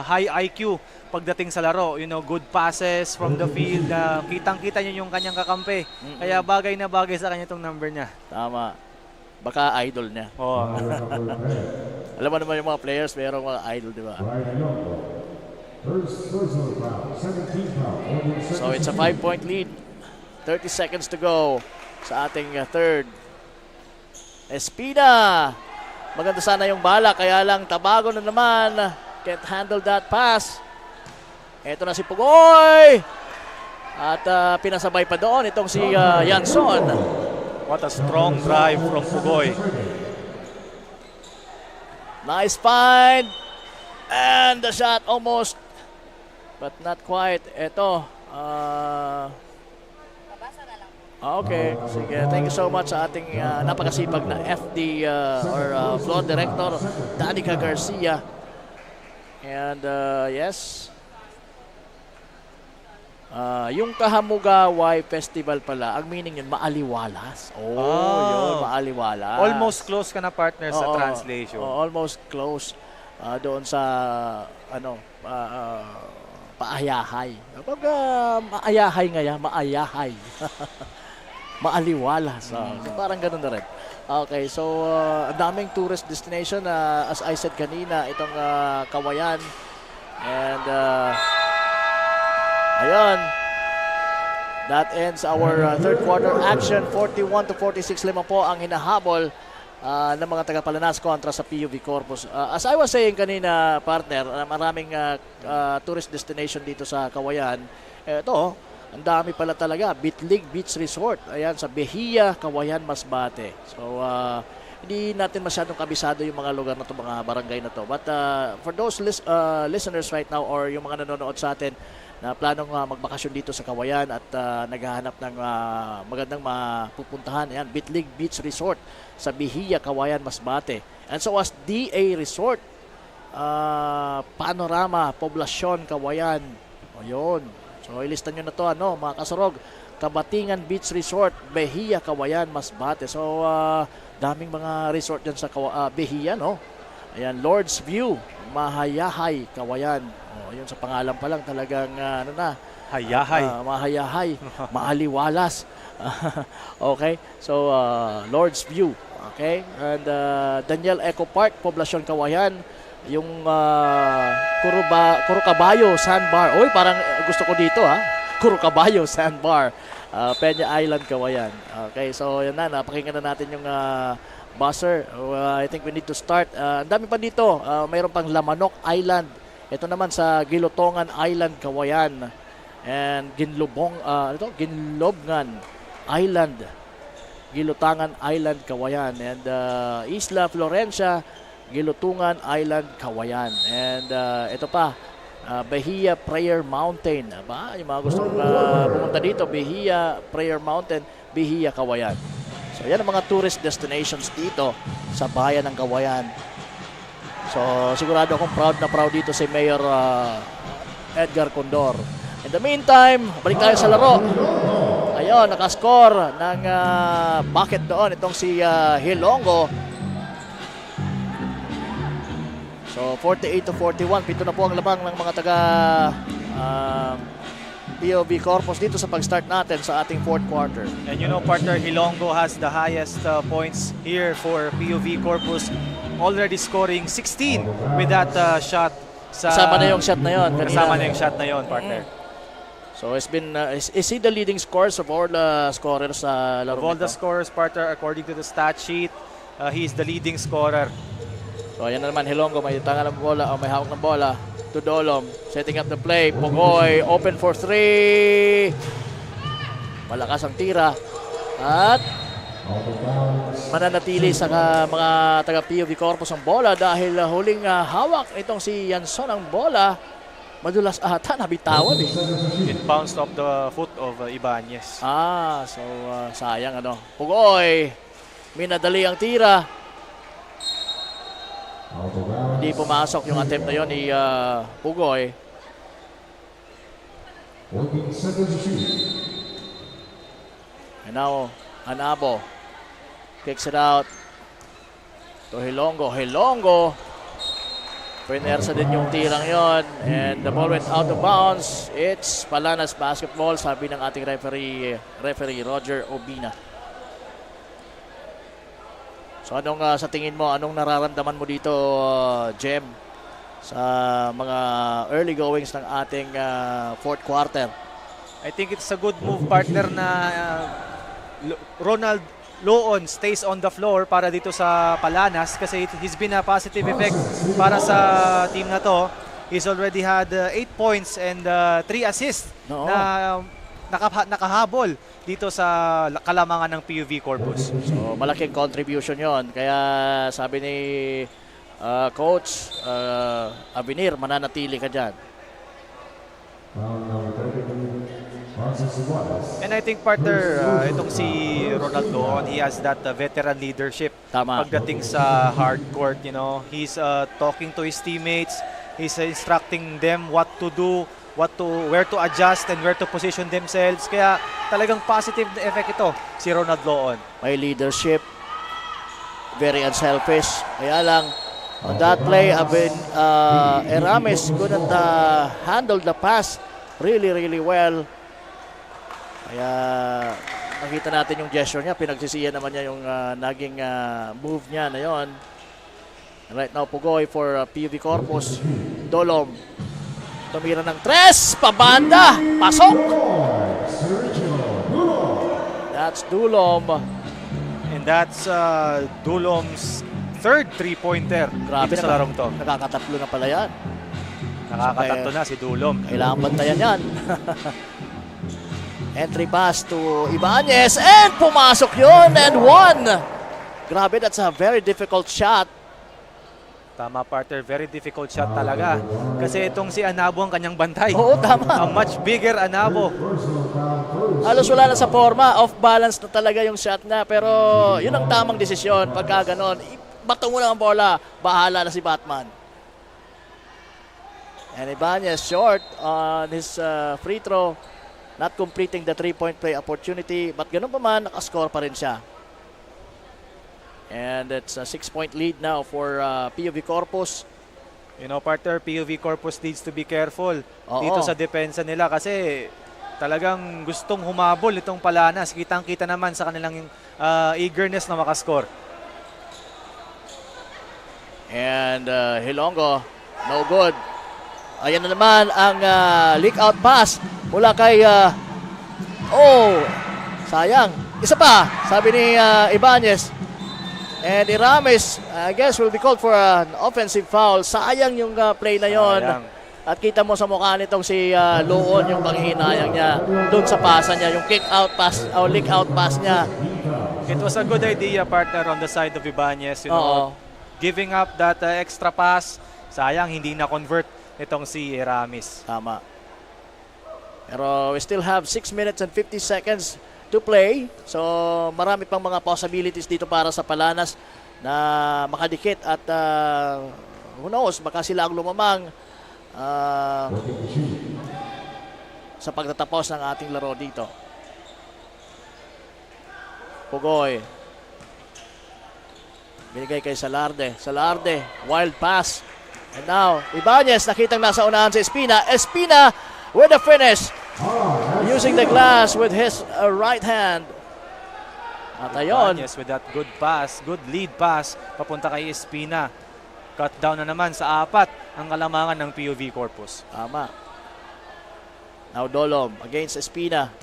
B: high IQ pagdating sa laro. Good passes from the field. Kitang-kita niyo yung kanyang kakampi. Kaya bagay na bagay sa kanya itong number niya.
A: Tama. Baka idol niya.
B: Oo.
A: Alam mo naman yung mga players, mayroong mga idol, di ba?
C: First personal foul, 17 foul.
A: So it's a 5-point lead. 30 seconds to go sa ating third. Espina. Maganda sana yung bala, kaya lang Tabago na naman. Can't handle that pass. Ito na si Pugoy. At pinasabay pa doon itong si Yanson.
B: What a strong drive from Pugoy.
A: Nice find. And the shot almost. But not quite. Ito. Okay. Sige. Thank you so much sa ating napakasipag na FD or floor director, Danica Garcia. And yes. Yung Kahamugaway Festival pala, ang meaning yun, maaliwalas. Yun, maaliwalas.
B: Almost close ka na, partner, sa translation.
A: Almost close. Doon sa, paayahay. Kapag maayahay ngayon, maayahay. Maaliwalas. Parang ganun na rin. Okay, so ang daming tourist destination as I said kanina, itong Kawayan. And ayan. That ends our third quarter action. 41-46 lima po ang hinahabol ng mga taga-Palanas kontra sa PUV Corpus. As I was saying kanina, partner, maraming tourist destination dito sa Kawayan. Ito, ang dami pala talaga. Bitlig Beach Resort. Ayan, sa Behia, Kawayan, Masbate. So, hindi natin masyadong kabisado yung mga lugar na to, mga barangay na to. But for those listeners right now or yung mga nanonood sa atin na planong magbakasyon dito sa Kawayan at naghahanap ng magandang mapupuntahan, ayan, Bitlig Beach Resort sa Behia, Kawayan, Masbate. And so as DA Resort, Panorama, Poblasyon, Kawayan. Ayun. So ilista nyo na to, mga kasurog. Kabatingan Beach Resort, Behia, Kawayan, Masbate. So daming mga resort dyan sa Behia, no? Ayan, Lord's View, Mahayahay, Kawayan. Yun sa pangalan pa lang talagang
B: Hayahay.
A: Mahayahay, maaliwalas. Okay, so Lord's View. Okay, and Daniel Eco Park, Poblasyon, Kawayan. Yung Curucabayo Sandbar. Oy, parang gusto ko dito, ha. Curucabayo Sandbar, Peña Island, Kawayan. Okay, so yan na, napakinggan na natin yung buzzer. I think we need to start. Ang dami pa dito. Mayroon pang Lamanok Island. Ito naman sa Gilotongan Island, Kawayan. And Ginlobngan Island, Gilotangan Island, Kawayan. And Isla Florencia, Gilutungan Island, Kawayan. And ito pa, Behia Prayer Mountain. Yung mga gustong pumunta dito, Behia Prayer Mountain, Behia, Kawayan. So yan ang mga tourist destinations dito sa bayan ng Kawayan. So sigurado akong proud na proud dito si Mayor Edgar Condor. In the meantime, balik tayo sa laro. Ayun, nakascore ng bucket doon itong si Hilongo. So 48-41, pito na po ang labang ng mga taga POV Corpus dito sa pag-start natin sa ating fourth quarter.
B: And you know, partner, Hilongo has the highest points here for POV Corpus, already scoring 16 with that shot.
A: Kasama na yung shot na yun.
B: Kasama na yung shot na yun, partner.
A: So it's been, is he the leading scorers of all the scorers sa laro
B: Of all the scorers, partner, according to the stat sheet, he is the leading scorer.
A: So ayan na naman, Hilongo, may tangan ng bola, o may hawak ng bola. Tudolom, setting up the play. Pugoy, open for 3. Malakas ang tira. At mananatili sa mga taga POV Corpus ang bola dahil huling hawak itong si Yanson ang bola. Madulas ata, nabitawan eh.
B: It bounced off the foot of Ibanez.
A: So sayang Pugoy, minadali ang tira. Hindi pumasok yung attempt na yun ni Pugoy. And now, Anabo kicks it out to Hilongo. Hilongo, pinersa din yung tirang yon, and the ball went out of bounds. It's Palanas basketball, sabi ng ating referee Roger Obina. So anong sa tingin mo, anong nararamdaman mo dito, Jem, sa mga early goings ng ating fourth quarter.
B: I think it's a good move, partner, na Ronald Loon stays on the floor para dito sa Palanas kasi he's been a positive effect para sa team na to. He's already had 8 points and 3 assists na nakahabol dito sa kalamangan ng PUV Corpus.
A: So malaking contribution yon. Kaya sabi ni Coach Avenir, mananatili ka dyan.
B: And I think, partner, itong si Ronald Loon, he has that veteran leadership.
A: Tama.
B: Pagdating sa hard court, you know, he's talking to his teammates, he's instructing them what to do, where to adjust and where to position themselves. Kaya talagang positive na effect ito si Ronald Loon.
A: May leadership, very unselfish. Kaya lang, on that play, Erames couldn't handle the pass really well. Kaya nakita natin yung gesture niya, pinagsisiyan naman niya yung naging move niya na yon. Right now, Pugoy for PUV Corpus. Dolom. Tumira ng 3, pabanda, pasok! That's Dulom.
B: And that's Dulom's third 3-pointer
A: Grabe
B: dito sa larong to.
A: Nakakatatlo na pala yan.
B: Nakakatatlo na si Dulom.
A: Kailangan bantayan yan. Entry pass to Ibanez and pumasok yun and one. Grabe, that's a very difficult shot.
B: Tama, partner. Very difficult shot talaga. Kasi itong si Anabo ang kanyang bantay.
A: Oo, tama.
B: A much bigger Anabo.
A: Halos wala na sa forma. Off balance na talaga yung shot niya. Pero yun ang tamang desisyon. Pagka ganon, bato mo lang ang bola. Bahala na si Batman. And Ibanez short on his free throw. Not completing the 3-point play opportunity. But ganun pa man, nakascore pa rin siya. And it's a 6-point lead now for PUV Corpus.
B: You know, partner, PUV Corpus needs to be careful
A: Oo.
B: dito sa depensa nila kasi talagang gustong humabol itong Palanas. Kitang-kita naman sa kanilang eagerness na makascore.
A: And Hilongo, no good. Ayan na naman ang leak out pass mula kay sayang. Isa pa, sabi ni Ibanez. And Erames, I guess, will be called for an offensive foul. Sayang yung play na yon. At kita mo sa mukha nitong si Loon yung panghihinayang niya doon sa pasa niya, yung kick out pass o leak out pass niya.
B: It was a good idea, partner, on the side of Ibanez. You know, giving up that extra pass. Sayang, hindi na-convert itong si Erames.
A: Tama. Pero we still have 6 minutes and 50 seconds to play. So marami pang mga possibilities dito para sa Palanas na makadikit at who knows, baka sila ang lumamang sa pagtatapos ng ating laro dito. Pugoy. Binigay kay Salarde. Salarde, wild pass. And now, Ibanez, nakitang nasa unahan si Espina. Espina with the finish. Using the glass with his right hand. At ayun.
B: Ibanez with that good pass, good lead pass, papunta kay Espina. Cut down na naman sa 4 ang kalamangan ng PUV Corpus.
A: Tama. Now Dolom against Espina.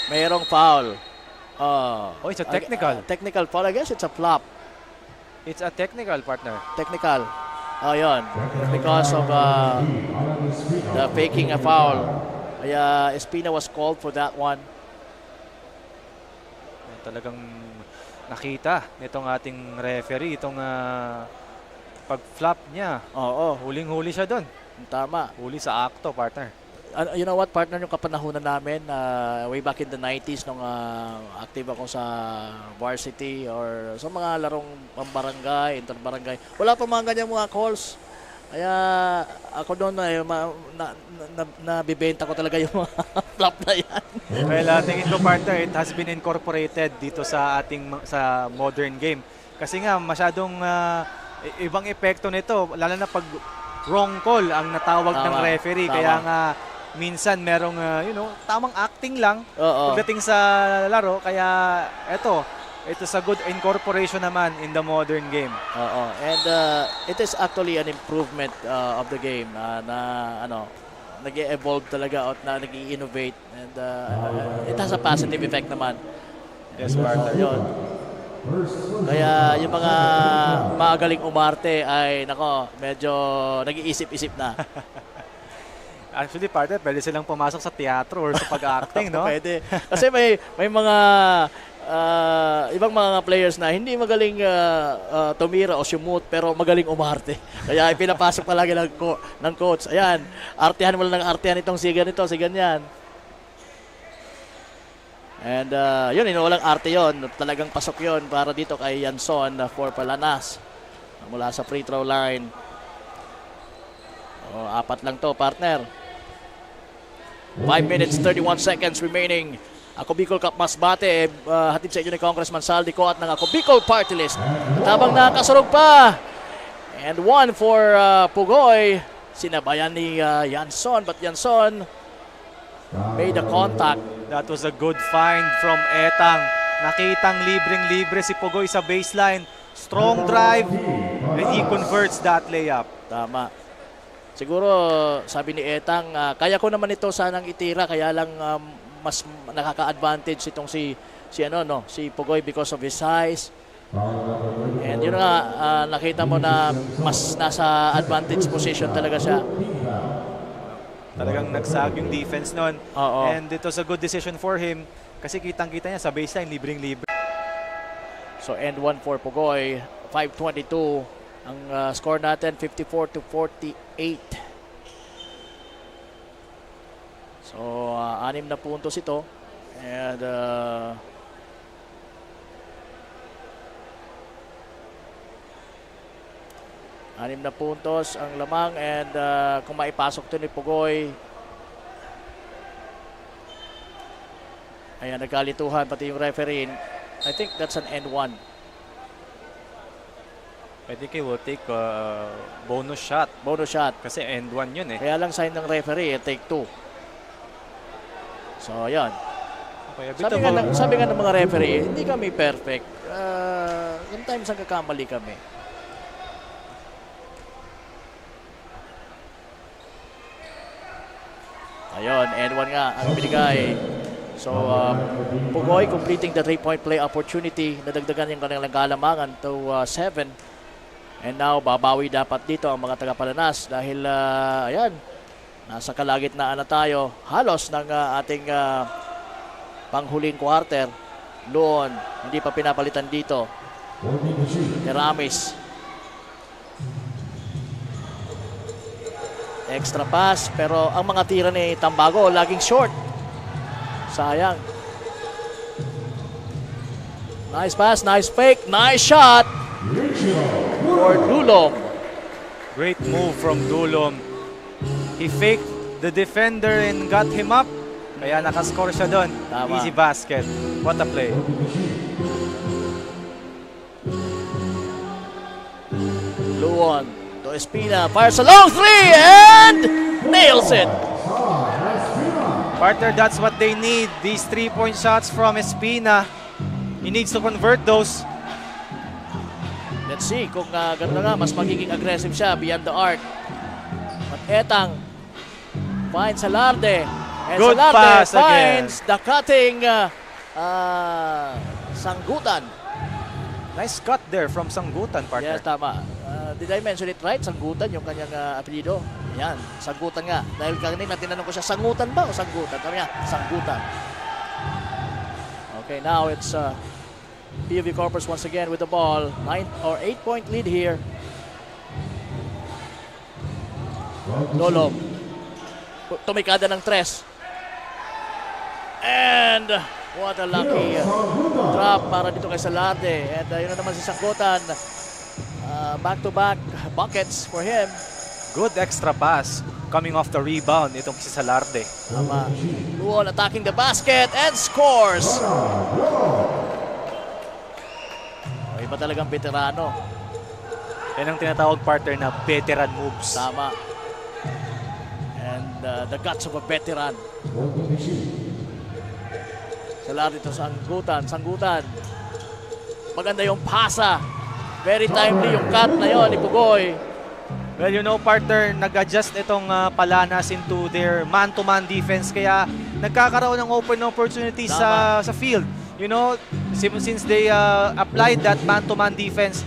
A: Mayroong foul.
B: It's a technical.
A: Technical foul. I guess it's a flop.
B: It's a technical, partner.
A: Technical. Yun. Because of the faking a foul. Kaya Espina was called for that one.
B: Talagang nakita nitong ating referee, itong pag-flop niya.
A: Oo.
B: Huling-huli siya doon.
A: Tama.
B: Huli sa akto, partner.
A: You know what, partner, yung kapanahunan namin way back in the 90s nung active ako sa varsity or sa mga larong pambarangay, interbarangay. Wala pa mga ganyan mga calls. Kaya ako doon nabibenta ko talaga yung mga flop na yan.
B: Well, tingin ko, partner, it has been incorporated dito sa ating sa modern game. Kasi nga masyadong ibang epekto nito, lalo na pag wrong call ang natawag ng referee. Kaya nga minsan merong tamang acting lang pagdating sa laro. Kaya eto, it is a good incorporation naman in the modern game.
A: Oo. And it is actually an improvement of the game na nag-evolve talaga at na nag-i-innovate, and it has a positive effect naman.
B: Yes, partner.
A: Yun. Kaya yung mga magaling umarte ay medyo nag-iisip-isip na.
B: Actually, partner, pwede silang pumasok sa teatro or sa pag-acting, no?
A: Pwede. Kasi may mga ibang mga players na hindi magaling tumira o sumut, pero magaling umarte. Kaya pinapasok palagi ng coach. Ayan, artehan mo lang ng artehan itong si ganyan. And yun, inuulang arte yun. Talagang pasok yun para dito kay Yanson for Palanas. Mula sa free throw line. 4 lang to, partner. 5 minutes, 31 seconds remaining. Ako Bicol Cup Masbate, hatid sa inyo ni Congressman Saldico at ng Ako Bicol Party List. At habang nakasurog pa, and 1 for Pugoy, sinabayan ni Yanson, but Yanson made a contact.
B: That was a good find from Etang. Nakitang libreng-libre si Pugoy sa baseline. Strong drive, and he converts that layup.
A: Tama. Siguro, sabi ni Etang, kaya ko naman ito sanang itira, kaya lang mas nakaka-advantage itong si Pugoy because of his size. And yun nga, nakita mo na mas nasa advantage position talaga siya.
B: Talagang nagsag yung defense nun.
A: Oo.
B: And it was a good decision for him kasi kitang-kita niya sa baseline, libreng-libre.
A: So end 1 for Pugoy, 5:22 ang score natin, 54-48. So 6 na puntos ito, and 6 na puntos ang lamang, and kung maipasok ito ni Pugoy, ayan, nagkalituhan pati yung referee. I think that's an N1.
B: Pwede kayo take bonus shot.
A: Bonus shot.
B: Kasi N1 yun eh.
A: Kaya lang sign ng referee, take 2. So, ayan.
B: Okay,
A: Sabi nga ng mga referee, hindi kami perfect. Sometimes nagkakamali kami. Ayun, N1 nga ang binigay. So, Pugoy completing the 3-point play opportunity. Nadagdagan yung kanilang kalamangan to 7. And now, babawi dapat dito ang mga taga-Palanas dahil, ayan, nasa kalagitnaan na tayo halos ng ating panghuling quarter. Doon, hindi pa pinapalitan dito. Teramis. Extra pass, pero ang mga tira ni Tambago laging short. Sayang. Nice pass, nice fake, nice shot for Dulom.
B: Great move from Dulom. He faked the defender and got him up. Kaya nakascore siya doon. Easy basket. What a play.
A: Luon to Espina. Fires a long 3 and nails it.
B: Partner, that's what they need. These 3-point shots from Espina. He needs to convert those.
A: Let's see kung gano'n nga, mas magiging aggressive siya beyond the arc. But Etang finds Salarde. And
B: Good
A: Salarde
B: pass
A: finds the cutting Sanggutan.
B: Nice cut there from Sanggutan, partner.
A: Yes, tama. Did I mention it right? Sanggutan yung kanyang apelido. Yan, Sanggutan nga. Dahil kanina tinanong ko siya, Sangutan ba o Sanggutan? Sabi niya, Sanggutan. Okay, now it's PUV Corpus once again with the ball. 8-point lead here. Lolo. Tumikada ng 3. And what a lucky drop para dito kay Salarde. And yun na naman si Sanggutan. Back-to-back buckets for him.
B: Good extra pass coming off the rebound itong si Salarde.
A: Tama. Luon attacking the basket and scores. Iba talagang veterano.
B: Yan ang tinatawag, partner, na veteran moves.
A: Tama. And the guts of a veteran. Salarde to Sanggutan. maganda yung pasa. Very timely yung cut na yon ni Pugoy.
B: Well, you know, partner, nag-adjust itong Palanas into their man-to-man defense kaya nagkakaroon ng open opportunities sa field. You know, since they applied that man-to-man defense,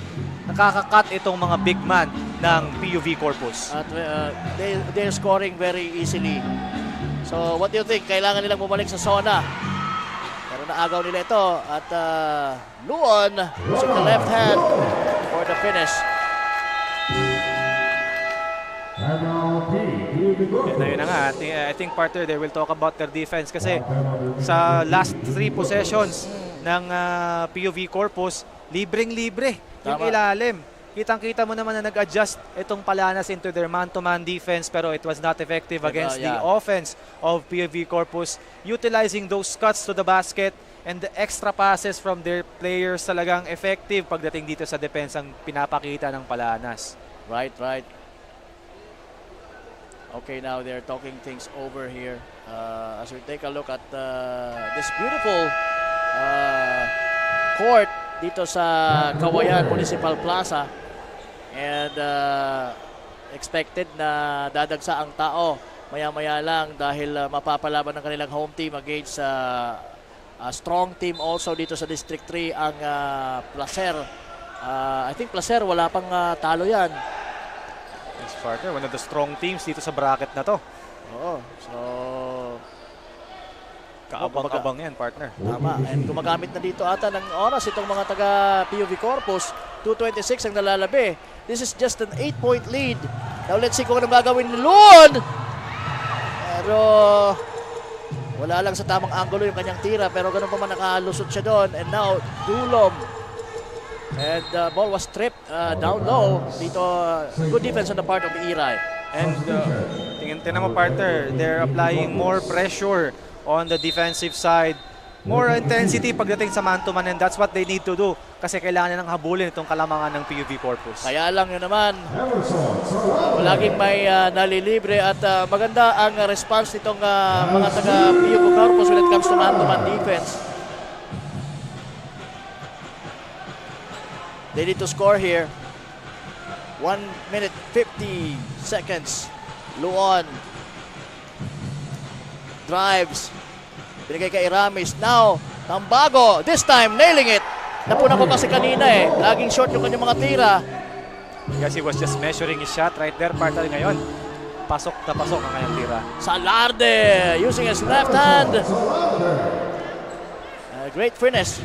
B: nakaka-cut itong mga big man ng PUV Corpus.
A: At they're scoring very easily. So, what do you think? Kailangan nilang bumalik sa zona. Pero naagaw nila ito. At Luon using the left hand for the finish.
B: Yun na nga. I think, partner, they will talk about their defense kasi sa last 3 possessions ng PUV Corpus, libreng-libre yung ilalim. Kitang-kita mo naman na nag-adjust itong Palanas into their man-to-man defense pero it was not effective against the offense of PUV Corpus. Utilizing those cuts to the basket and the extra passes from their players talagang effective pagdating dito sa depensang pinapakita ng Palanas.
A: Right. Okay, now they're talking things over here. As we take a look at this beautiful court dito sa Cauayan Municipal Plaza. And expected na dadagsa ang tao maya-maya lang dahil mapapalaban ng kanilang home team against a strong team also dito sa District 3 ang Placer. I think Placer wala pang talo yan.
B: Yes, partner, one of the strong teams dito sa bracket na to.
A: Oo, so
B: kaabang-abang yan, partner.
A: Tama, and gumagamit na dito ata ng oras itong mga taga PUV Corpus. 2:26 ang nalalabi. This is just an 8-point lead. Now let's see kung ano magagawin ni Luon. Pero wala lang sa tamang angulo yung kanyang tira pero ganun pa man nakalusot siya doon. And now Dulom. And the ball was stripped down low. Dito, good defense on the part of Iray.
B: And tingnan mo, partner, they're applying more pressure on the defensive side. More intensity pagdating sa man-to-man and that's what they need to do kasi kailangan nilang habulin itong kalamangan ng PUV Corpus.
A: Kaya lang yun naman, laging may nalilibre at maganda ang response nitong mga taga PUV Corpus when it comes to man-to-man defense. They need to score here. 1 minute 50 seconds. Luon drives. Binigay kay Iramis. Now, Tambago. This time, nailing it. Napuna ko kasi kanina eh. Laging short yung kanyang mga tira.
B: Because he was just measuring his shot right there. Partner ngayon, pasok na pasok ang kanyang tira.
A: Salarde using his left hand. Great finish.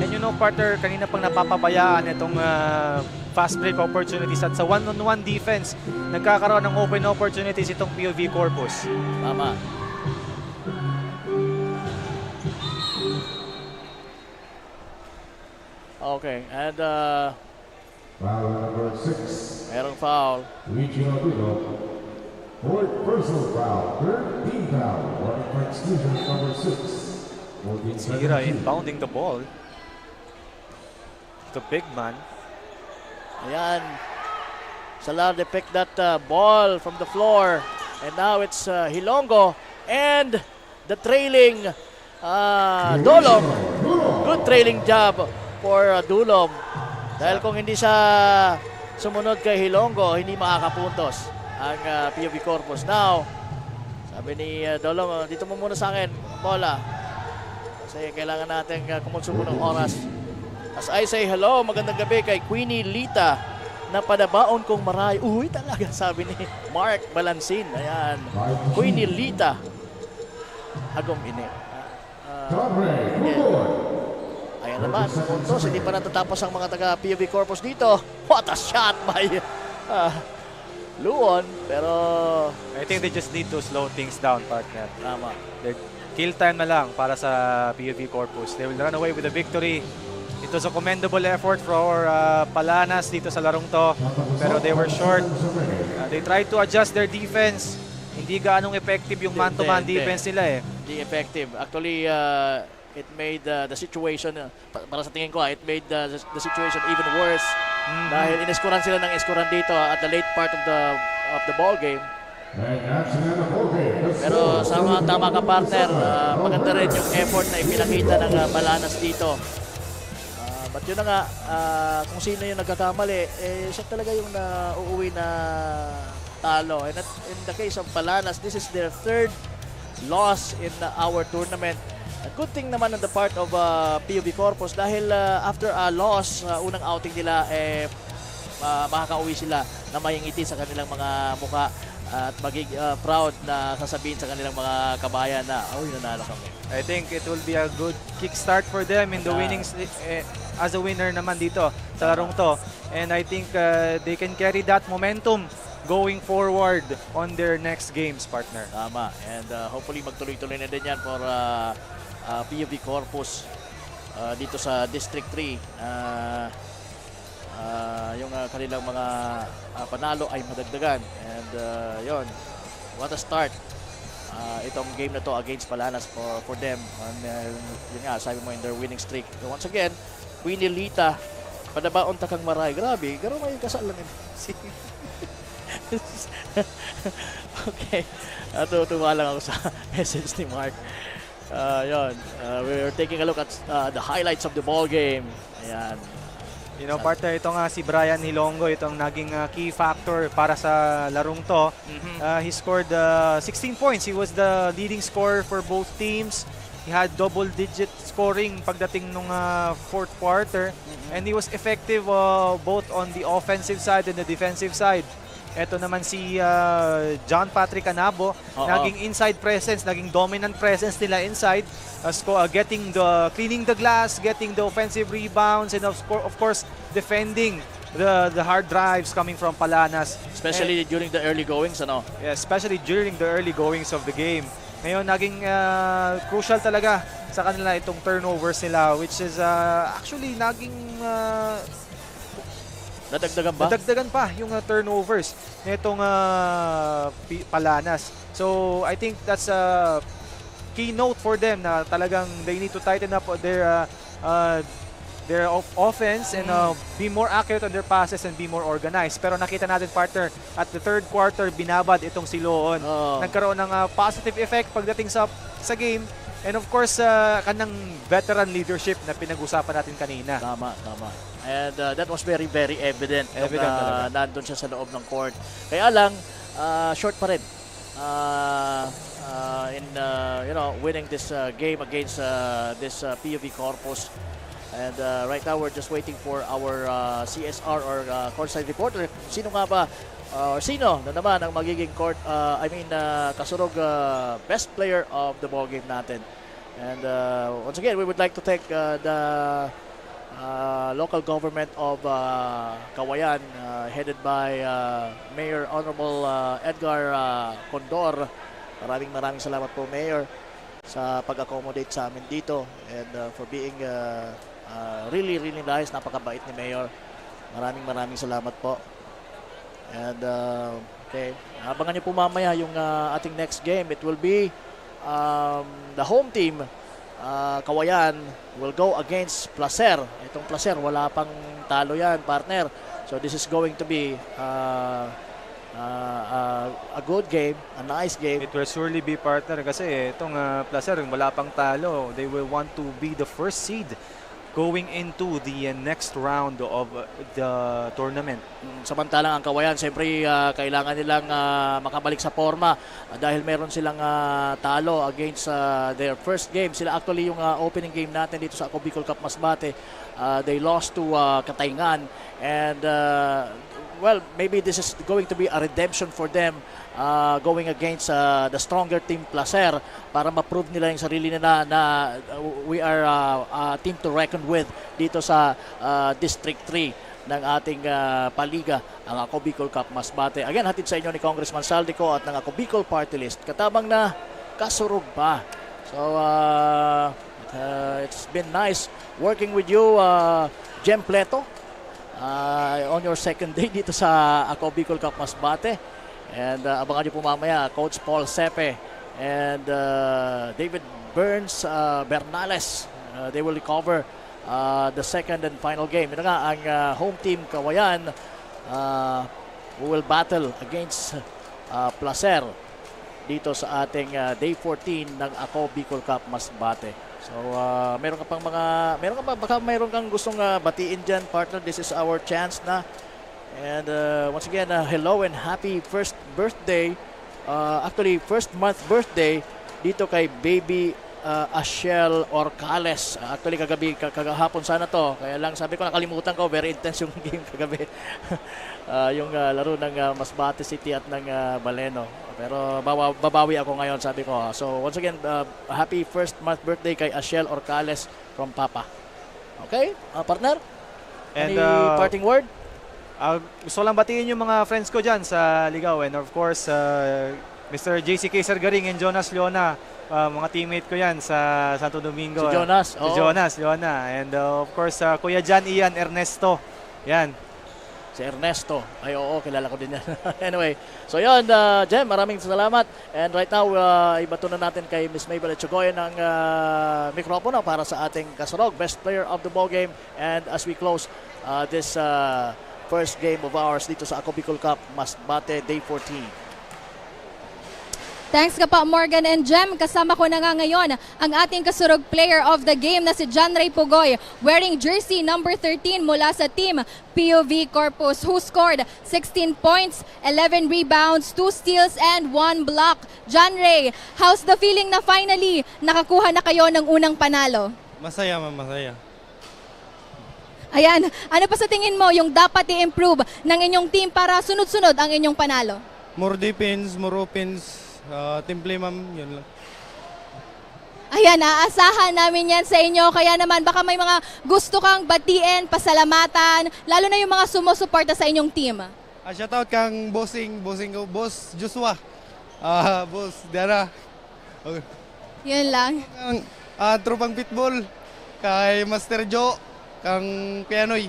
B: And you know, partner, kanina pang napapabayaan itong fast break opportunities at sa one-on-one defense, nagkakaroon ng open opportunities itong PUV Corpus.
A: Tama. Okay, and
C: foul number 6.
A: Merong foul.
C: Luigi Agudo. Fourth personal foul. Third team foul. Warning for exclusion number 6.
B: Sira inbounding the ball. The big man.
A: Ayan. Salarde picked that ball from the floor. And now it's Hilongo and the trailing Dulom. Good trailing job for Dulom. Dahil kung hindi siya sumunod kay Hilongo, hindi makakapuntos ang PUV Corpus. Now, sabi ni Dulom, dito mo muna sa akin, bola. Kasi kailangan natin kumonsumo ng oras. As I say hello, magandang gabi kay Queenie Lita na padabaon kong maray. Uy, talaga, sabi ni Mark Balansin. Ayan, Queenie Lita. Agom ini. Ayan naman, puntos. Hindi pa natatapos ang mga taga PUV Corpus dito. What a shot by Luon. Pero
B: I think they just need to slow things down, partner.
A: Tama.
B: Kill time na lang para sa PUV Corpus. They will run away with the victory. It was a commendable effort for Palanas dito sa larong to. Pero they were short. They tried to adjust their defense. Hindi gaanong effective yung man-to-man defense nila eh.
A: Hindi effective. Actually, it made the situation, para sa tingin ko, it made the situation even worse. Dahil ineskuran sila ng eskuran dito at the late part of the ball game. Pero sa mga tama ka, partner, maganda rin yung effort na ipinakita ng Palanas dito. But yun na nga, kung sino yung nagkakamali, siya talaga yung uuwi na talo. And in the case of Palanas, this is their third loss in our tournament. A good thing naman on the part of PUB Corpus dahil after a loss, unang outing nila, makakauwi sila na may ngiti sa kanilang mga mukha at maging proud na sasabihin sa kanilang mga kabayan na, nanalo kami.
B: I think it will be a good kickstart for them in the winnings as a winner naman dito sa larong to. And I think they can carry that momentum going forward on their next games, partner.
A: Tama. And hopefully magtuloy-tuloy na din yan for PUB Corpus dito sa District 3. Yung kanilang mga panalo ay madagdagan. And yon, what a start. Itong game na to against Palanas for them. And yun nga, sabi mo in their winning streak. So once again, Queenie Lita, padabaon takang maray. Grabe, garo may kasal lang yun. Okay. Tuwa lang ako sa message ni Mark. We're taking a look at the highlights of the ball game. Ayan.
B: You know, partner, ito nga si Brian Hilongo, itong naging key factor para sa larong to. He scored 16 points. He was the leading scorer for both teams. He had double-digit scoring pagdating nung fourth quarter. And he was effective both on the offensive side and the defensive side. Ito naman si John Patrick Anabo, naging inside presence, naging dominant presence nila inside, cleaning the glass, getting the offensive rebounds, and of course defending the hard drives coming from Palanas.
A: Especially during the early goings, ano?
B: Yeah, especially during the early goings of the game. Ngayon, naging crucial talaga sa kanila itong turnovers nila, which is actually naging
A: nadagdagan ba?
B: Nadagdagan pa yung turnovers nitong Palanas. So, I think that's a keynote for them na talagang they need to tighten up their offense and be more accurate on their passes and be more organized. Pero nakita natin, partner, at the third quarter, binabad itong Siloon. Nagkaroon ng positive effect pagdating sa game. And of course, kanang veteran leadership na pinag-usapan natin kanina.
A: Tama. And that was very, very evident. Nandun siya sa loob ng court. Kaya lang, short pa rin in winning this game against this PUB Corpus. And right now, we're just waiting for our CSR or courtside reporter. Sino nga ba? Sino na naman ang magiging kasurog best player of the ball game natin. And once again, we would like to thank the local government of Kawayan, headed by Mayor Honorable Edgar Condor. Maraming salamat po, Mayor, sa pag-accommodate sa amin dito and for being really nice. Napakabait ni Mayor. Maraming salamat po. And okay, abangan niyo po mamaya yung ating next game. It will be the home team, Kawayan, will go against Placer. Itong Placer, wala pang talo yan, partner. So this is going to be a good game, a nice game.
B: It will surely be, partner, kasi itong Placer, wala pang talo. They will want to be the first seed going into the next round of the tournament.
A: Samantalang ang Kawayan, siyempre kailangan nilang makabalik sa forma dahil meron silang talo against their first game. Sila actually yung opening game natin dito sa Ako Bicol Cup Masbate. They lost to Katayngan and maybe this is going to be a redemption for them going against the stronger team Placer para ma-prove nila yung sarili nila na we are a team to reckon with dito sa District 3 ng ating paliga, ang Ako Bicol Cup Masbate. Again, hatid sa inyo ni Congressman Saldico at ng Ako Bicol Party List. Katabang na kasurog pa. So, it's been nice working with you, Jem Pleto, on your second day dito sa Ako Bicol Cup Masbate. And abangan nyo po mamaya, Coach Paul Sepe and David Burns Bernales. They will recover the second and final game. Ito nga ang home team Kawayan who will battle against Placer dito sa ating Day 14 ng Ako Bicol Cup Masbate. So meron ka baka meron kang gustong batiin dyan, partner. This is our chance na. And once again, hello and happy first birthday, actually first month birthday dito kay baby Ashel Orcales. Actually kagahapon sana to, kaya lang sabi ko nakalimutan ko, very intense yung game kagabi. Yung laro ng Masbate City at ng Baleno. Pero babawi ako ngayon, sabi ko. So once again, happy first month birthday kay Ashel Orcales from Papa. Okay, partner? Any parting word?
B: Gusto lang batiin yung mga friends ko dyan sa Ligaw, and of course Mr. JCK Sargaring and Jonas Leona, mga teammate ko yan sa Santo Domingo.
A: Si Jonas.
B: Si Jonas Leona, and of course Kuya Jan Ian Ernesto. Yan.
A: Si Ernesto. Ay oo, kilala ko din yan. Anyway, so yun, Jem, maraming salamat. And right now, ibato na natin kay Miss Mabel Echegoyen ng mikropono para sa ating kasurog, best player of the ball game. And as we close this first game of ours dito sa Ako Bicol Cup Masbate Day 14.
D: Thanks ka pa, Morgan and Jem. Kasama ko na nga ngayon ang ating kasurog player of the game na si John Ray Pugoy, wearing jersey number 13 mula sa team POV Corpus, who scored 16 points, 11 rebounds, 2 steals, and 1 block. John Ray, how's the feeling na finally nakakuha na kayo ng unang panalo?
N: Masaya, ma'am, masaya.
D: Ayan, ano pa sa tingin mo yung dapat i-improve ng inyong team para sunod-sunod ang inyong panalo?
N: More defense, more offense. Team play, ma'am, yun lang.
D: Ayan, aasahan namin yan sa inyo. Kaya naman baka may mga gusto kang batiin, pasalamatan, lalo na yung mga sumusuporta sa inyong team.
N: Shoutout kang bossing ko, Boss Joshua, Boss Diana. Okay.
D: Yun lang.
N: Tropang Pitbull, kay Master Joe, kang Pianoy.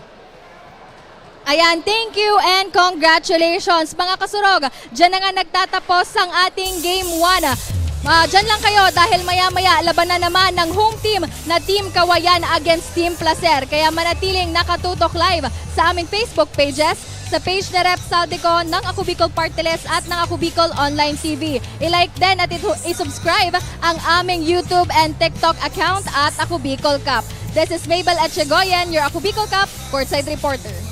D: Ayan, thank you and congratulations mga kasurog. Diyan na nga nagtatapos ang ating Game 1. Diyan lang kayo dahil maya-maya laban na naman ng home team na Team Kawayan against Team Placer. Kaya manatiling nakatutok live sa aming Facebook pages, sa page na Rep Saldico ng Ako Bicol Party List at ng Ako Bicol Online TV. I-like din at i-subscribe ang aming YouTube and TikTok account at Ako Bicol Cup. This is Mabel Echegoyen, your Ako Bicol Cup courtside reporter.